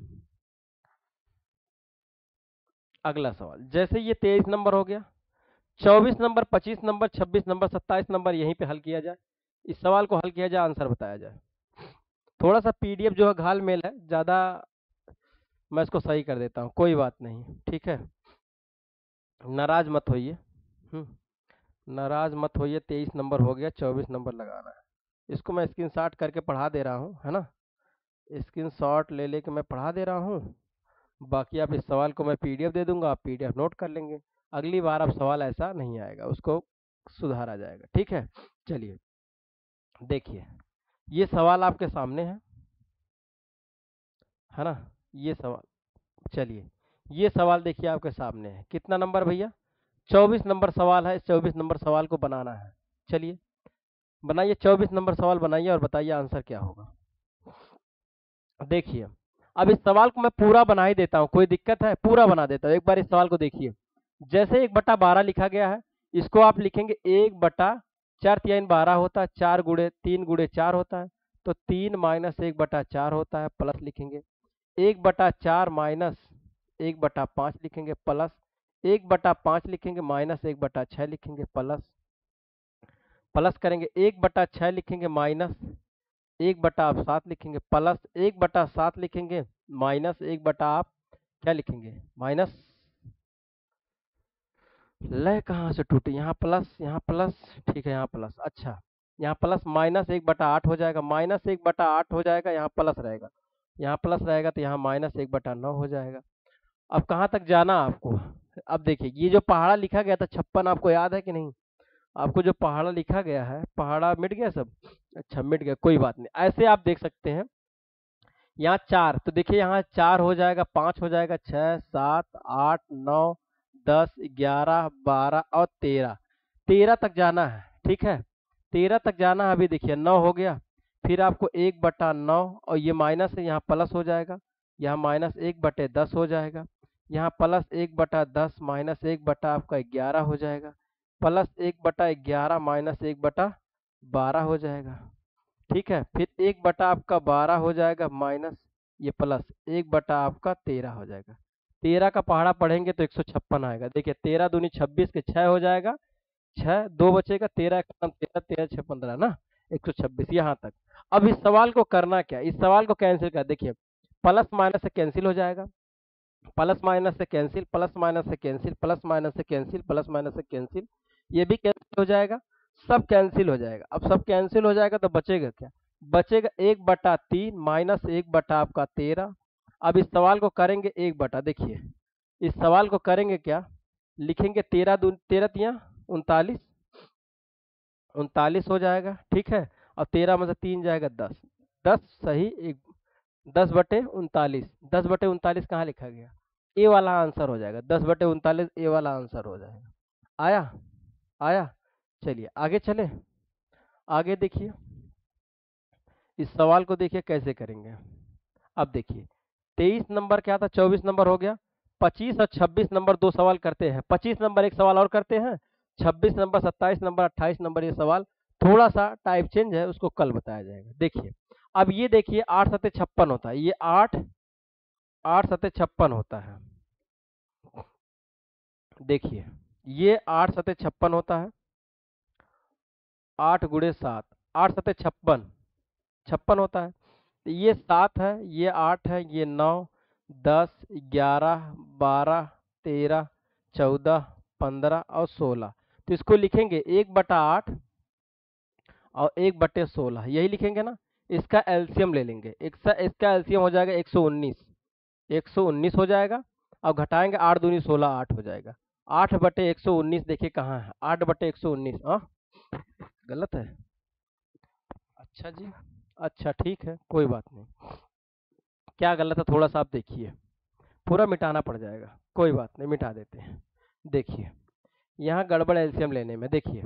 अगला सवाल, जैसे ये 23 नंबर हो गया, 24 नंबर 25 नंबर 26 नंबर 27 नंबर यहीं पे हल किया जाए, इस सवाल को हल किया जाए, आंसर बताया जाए। थोड़ा सा पीडीएफ जो है घाल मेल है ज़्यादा, मैं इसको सही कर देता हूँ, कोई बात नहीं, ठीक है, नाराज मत होइए। नाराज मत होइए, 23 नंबर हो गया, 24 नंबर लगाना है। इसको मैं स्क्रीनशॉट करके पढ़ा दे रहा हूँ, है ना, स्क्रीनशॉट ले लेके मैं पढ़ा दे रहा हूँ। बाकी आप इस सवाल को मैं पीडीएफ दे दूंगा, आप पीडीएफ नोट कर लेंगे, अगली बार अब सवाल ऐसा नहीं आएगा, उसको सुधारा जाएगा, ठीक है। चलिए देखिए ये सवाल आपके सामने है ना, ये सवाल, चलिए ये सवाल देखिए आपके सामने है, कितना नंबर भैया, 24 नंबर सवाल है। इस 24 नंबर सवाल को बनाना है, चलिए बनाइए, 24 नंबर सवाल बनाइए और बताइए आंसर क्या होगा। देखिए अब इस सवाल को मैं पूरा बना ही देता हूँ, कोई दिक्कत है, पूरा बना देता हूँ। एक बार इस सवाल को देखिए, जैसे 1/12 लिखा गया है, इसको आप लिखेंगे 1/4 होता है, 4 गुणे 3 गुणे 4 होता है, तो 3 माइनस 1/4 होता है, प्लस लिखेंगे 1/4 माइनस 1/5 लिखेंगे, प्लस 1/5 लिखेंगे, माइनस 1/6 लिखेंगे, प्लस प्लस करेंगे 1/6 लिखेंगे, माइनस 1/7 लिखेंगे, प्लस 1/7 लिखेंगे, माइनस 1 आप क्या लिखेंगे, माइनस, लय कहाँ से टूटी, यहाँ प्लस, ठीक है यहाँ प्लस, अच्छा यहाँ प्लस, माइनस 1/8 हो जाएगा, माइनस 1/8 हो जाएगा, यहाँ प्लस रहेगा, यहाँ प्लस रहेगा, तो यहाँ माइनस 1/9 हो जाएगा। अब कहाँ तक जाना आपको, अब देखिए ये जो पहाड़ा लिखा गया था 56, आपको याद है कि नहीं, आपको जो पहाड़ा लिखा गया है, पहाड़ा मिट गया सब, अच्छा मिट गया, कोई बात नहीं, ऐसे आप देख सकते हैं। यहाँ 4, तो देखिए यहाँ 4 हो जाएगा, 5 हो जाएगा, 6 7 8 9 10 11 12 और 13, 13 तक जाना है, ठीक है, 13 तक जाना है। अभी देखिए 9 हो गया, फिर आपको 1/9 और ये माइनस है, यहाँ प्लस हो जाएगा, यहाँ माइनस 1/10 हो जाएगा, यहाँ प्लस 1/10 माइनस 1 बटा आपका 11 हो जाएगा, प्लस 1/11 माइनस 1/, 12 हो जाएगा। ठीक है, फिर 1 बटा आपका 12 हो जाएगा माइनस ये प्लस 1 बटा आपका 13 हो जाएगा। 13 का पहाड़ा पढ़ेंगे तो 156 आएगा। देखिए 13 दूनी 26 के 6 हो जाएगा, 6 2 बचेगा, 13 का 13 13 6 15 ना 126 यहाँ तक। अब इस सवाल को करना क्या, इस सवाल को कैंसिल कर, देखिए प्लस माइनस से कैंसिल हो जाएगा, प्लस माइनस से कैंसिल, प्लस माइनस से कैंसिल, प्लस माइनस से कैंसिल, प्लस माइनस से कैंसिल, ये भी कैंसिल हो जाएगा, सब कैंसिल हो जाएगा। अब सब कैंसिल हो जाएगा तो बचेगा क्या, बचेगा 1/3 माइनस 1 बटा आपका 13। अब इस सवाल को करेंगे 1 बटा, देखिए इस सवाल को करेंगे क्या, लिखेंगे 13 दून 13 तिया 39, 39 हो जाएगा। ठीक है, और 13 में से 3 जाएगा 10, 10 सही एक 10/39, 10/39 कहाँ लिखा गया, ए वाला आंसर हो जाएगा, 10/39 ए वाला आंसर हो जाएगा। आया आया, चलिए आगे चले, आगे देखिए इस सवाल को देखिए कैसे करेंगे। अब देखिए 23 नंबर क्या था, 24 नंबर हो गया, 25 और 26 नंबर दो सवाल करते हैं, 25 नंबर एक सवाल और करते हैं, 26 नंबर 27 नंबर 28 नंबर ये सवाल थोड़ा सा टाइप चेंज है, उसको कल बताया जाएगा। देखिए अब ये देखिए 8 सत्ते 56 होता है, ये 8 8 सत्ते 56 होता है। देखिए ये 8 सत्ते 56 होता है, 8 गुणे 7, 8 सत्ते 56 56 होता है। तो ये 7 है, ये 8 है, ये 9 10 11 12 13 14 15 और 16। तो इसको लिखेंगे 1/8 और 1/16, यही लिखेंगे ना। इसका एलसीएम ले लेंगे, इसका एलसीएम हो जाएगा 119, 119 हो जाएगा। अब घटाएंगे 8 दूनी 16, 8 हो जाएगा। 8/119 देखिए कहाँ है, 8/119, हाँ गलत है। अच्छा जी, अच्छा ठीक है कोई बात नहीं, क्या गलत है थोड़ा सा आप देखिए, पूरा मिटाना पड़ जाएगा, कोई बात नहीं मिटा देते हैं। देखिए यहाँ गड़बड़ एलसीएम लेने में, देखिए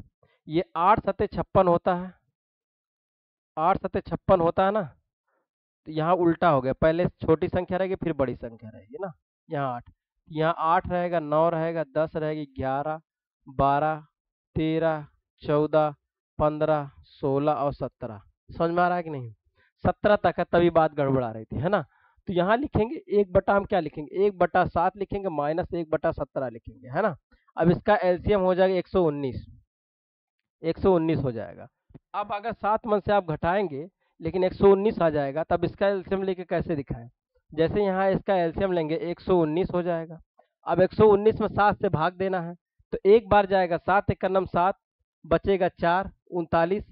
ये 8 सत्ते 56 होता है, 8 सत्ते 56 होता है ना, तो यहाँ उल्टा हो गया, पहले छोटी संख्या रहेगी फिर बड़ी संख्या रहेगी ना। यहाँ 8, यहाँ 8 रहेगा, 9 रहेगा, 10 रहेगी, 11 12 13 14 15 16 और 17। समझ में आ रहा है कि नहीं, 17 तक है तभी बात गड़बड़ा रही थी, है ना। तो यहाँ लिखेंगे 1 बटा, हम क्या लिखेंगे 1/7 लिखेंगे माइनस 1/17 लिखेंगे, है ना। अब इसका एलसीएम हो जाएगा 119, 119 हो जाएगा। अब अगर 7 में से आप घटाएंगे लेकिन 119 आ जाएगा, तब इसका एलसीएम लेके कैसे दिखाएं, जैसे यहाँ इसका एलसीएम लेंगे 119 हो जाएगा। अब 119 में 7 से भाग देना है, तो एक बार जाएगा 7 एक नम 7, बचेगा 4 39,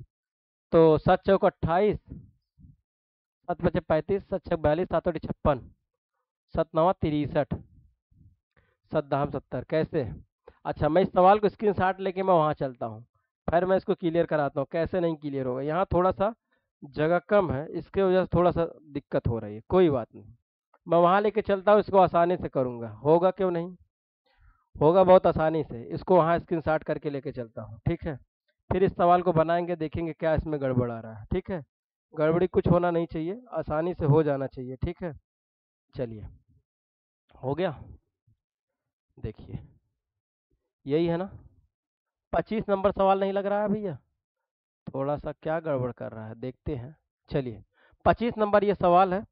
तो 7 चौक 28, 7 बचे 35, 7 छक 42, 7 8 56, 7 9 63, 7 10 70। कैसे, अच्छा मैं इस सवाल को स्क्रीनशॉट लेके मैं वहाँ चलता हूँ, फिर मैं इसको क्लियर कराता हूँ, कैसे नहीं क्लियर होगा। यहाँ थोड़ा सा जगह कम है, इसके वजह से थोड़ा सा दिक्कत हो रही है, कोई बात नहीं, मैं वहाँ लेके चलता हूँ, इसको आसानी से करूँगा, होगा क्यों नहीं, होगा बहुत आसानी से, इसको वहाँ स्क्रीनशॉट करके लेके चलता हूँ। ठीक है, फिर इस सवाल को बनाएंगे, देखेंगे क्या इसमें गड़बड़ आ रहा है। ठीक है, गड़बड़ी कुछ होना नहीं चाहिए, आसानी से हो जाना चाहिए। ठीक है, चलिए हो गया, देखिए यही है ना। 25 नंबर सवाल नहीं लग रहा है भैया, थोड़ा सा क्या गड़बड़ कर रहा है देखते हैं। चलिए 25 नंबर ये सवाल है,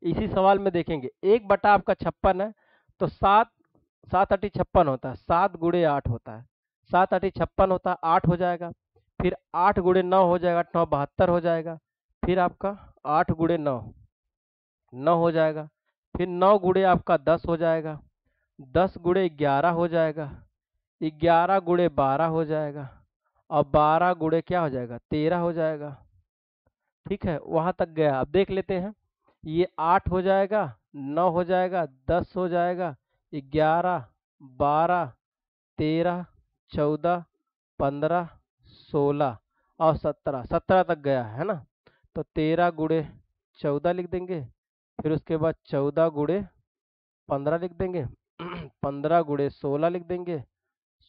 इसी सवाल में देखेंगे 1 बटा आपका 56 है, तो 7 7 8 56 होता है, 7 गुणे 8 होता है, 7 8 56 होता है, 8 हो जाएगा। फिर 8 गुणे 9 हो जाएगा, 9 72 हो जाएगा। फिर आपका 8 गुणे 9 9 हो जाएगा। फिर 9 गुणे आपका 10 हो जाएगा, 10 गुणे 11 हो जाएगा, 11 गुणे 12 हो जाएगा, और 12 गुणे क्या हो जाएगा 13 हो जाएगा। ठीक है, वहां तक गया। अब देख लेते हैं, ये 8 हो जाएगा, 9 हो जाएगा, 10 हो जाएगा, 11 12 13 14 15 16 और 17, 17 तक गया है ना। तो 13 गुणे 14 लिख देंगे, फिर उसके बाद 14 गुणे 15 लिख देंगे, 15 गुणे 16 लिख देंगे,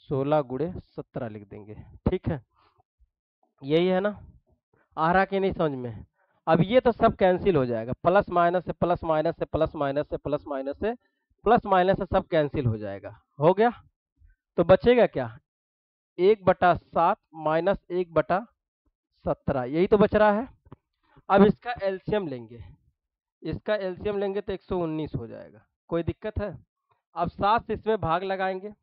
16 गुणे 17 लिख देंगे। ठीक है, यही है ना, आ रहा कि नहीं समझ में। अब ये तो सब कैंसिल हो जाएगा, प्लस माइनस से प्लस माइनस से प्लस माइनस से प्लस माइनस से प्लस माइनस से सब कैंसिल हो जाएगा, हो गया। तो बचेगा क्या, 1/7 माइनस 1/7, 17, यही तो बच रहा है। अब इसका एलसीएम लेंगे, इसका एलसीएम लेंगे तो 119 हो जाएगा। कोई दिक्कत है? अब 7 से इसमें भाग लगाएंगे,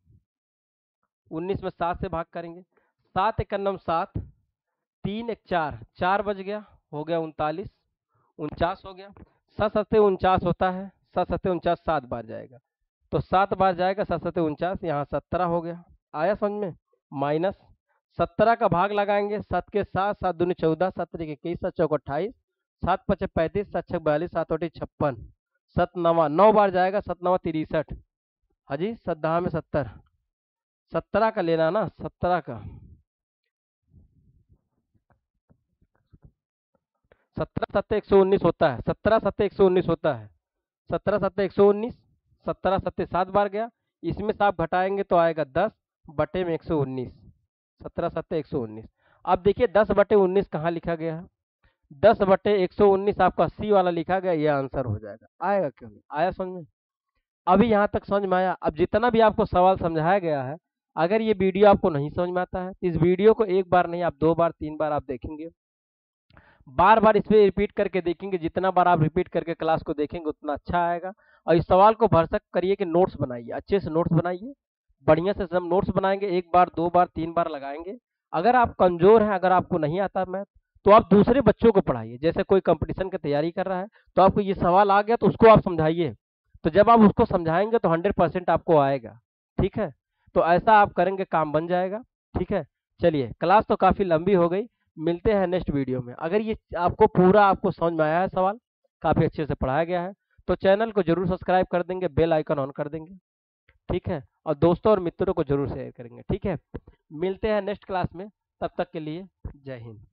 19 में 7 से भाग करेंगे, 7 एक 7, 3 एक 4, 4 बच गया, हो गया 39, 49 हो गया। 7 सत्ते 49 होता है, 7 सत्ते 49 7 बार जाएगा, तो 7 बार जाएगा, 7 सत्ते 49, यहाँ 17 हो गया। आया समझ में? माइनस 17 का भाग लगाएंगे, 7 के 7, 7 दूनी 14, 7 तरीके 21, 7 चौक 28, 7 पचे 35, 7 छक 42, 7 ओटी 56, 7 नवा 9 बार जाएगा, 7 नवा 63, हाजी 7 दहा में 70, 17 का लेना ना, 17 का, 17 सत्ते 119 होता है, 17 सत्ते 119 होता है, 17 सत्ते 119, 17 सत्ते 7 बार गया, इसमें से आप घटाएंगे तो आएगा 10 बटे में 119, 17 सत्ते 119। अब देखिए 10 बटे 19 कहाँ लिखा गया है? 10 बटे 119 आपका सी वाला लिखा गया, ये आंसर हो जाएगा। आएगा क्यों नहीं? आया समझ में? अभी यहाँ तक समझ में आया? अब जितना भी आपको सवाल समझाया गया है, अगर ये वीडियो आपको नहीं समझ में आता है, इस वीडियो को एक बार नहीं, आप 2 बार 3 बार आप देखेंगे, बार बार इस पर रिपीट करके देखेंगे। जितना बार आप रिपीट करके क्लास को देखेंगे उतना अच्छा आएगा। और इस सवाल को भरसक करिए कि नोट्स बनाइए, अच्छे से नोट्स बनाइए, बढ़िया से सब नोट्स बनाएंगे, 1 बार 2 बार 3 बार लगाएंगे। अगर आप कमजोर हैं, अगर आपको नहीं आता मैथ, तो आप दूसरे बच्चों को पढ़ाइए। जैसे कोई कंपटीशन की तैयारी कर रहा है, तो आपको ये सवाल आ गया तो उसको आप समझाइए, तो जब आप उसको समझाएंगे तो 100% आपको आएगा। ठीक है, तो ऐसा आप करेंगे, काम बन जाएगा। ठीक है, चलिए क्लास तो काफ़ी लंबी हो गई, मिलते हैं नेक्स्ट वीडियो में। अगर ये आपको पूरा आपको समझ में आया है, सवाल काफ़ी अच्छे से पढ़ाया गया है, तो चैनल को जरूर सब्सक्राइब कर देंगे, बेल आइकन ऑन कर देंगे। ठीक है, और दोस्तों और मित्रों को जरूर शेयर करेंगे। ठीक है, मिलते हैं नेक्स्ट क्लास में, तब तक के लिए जय हिंद।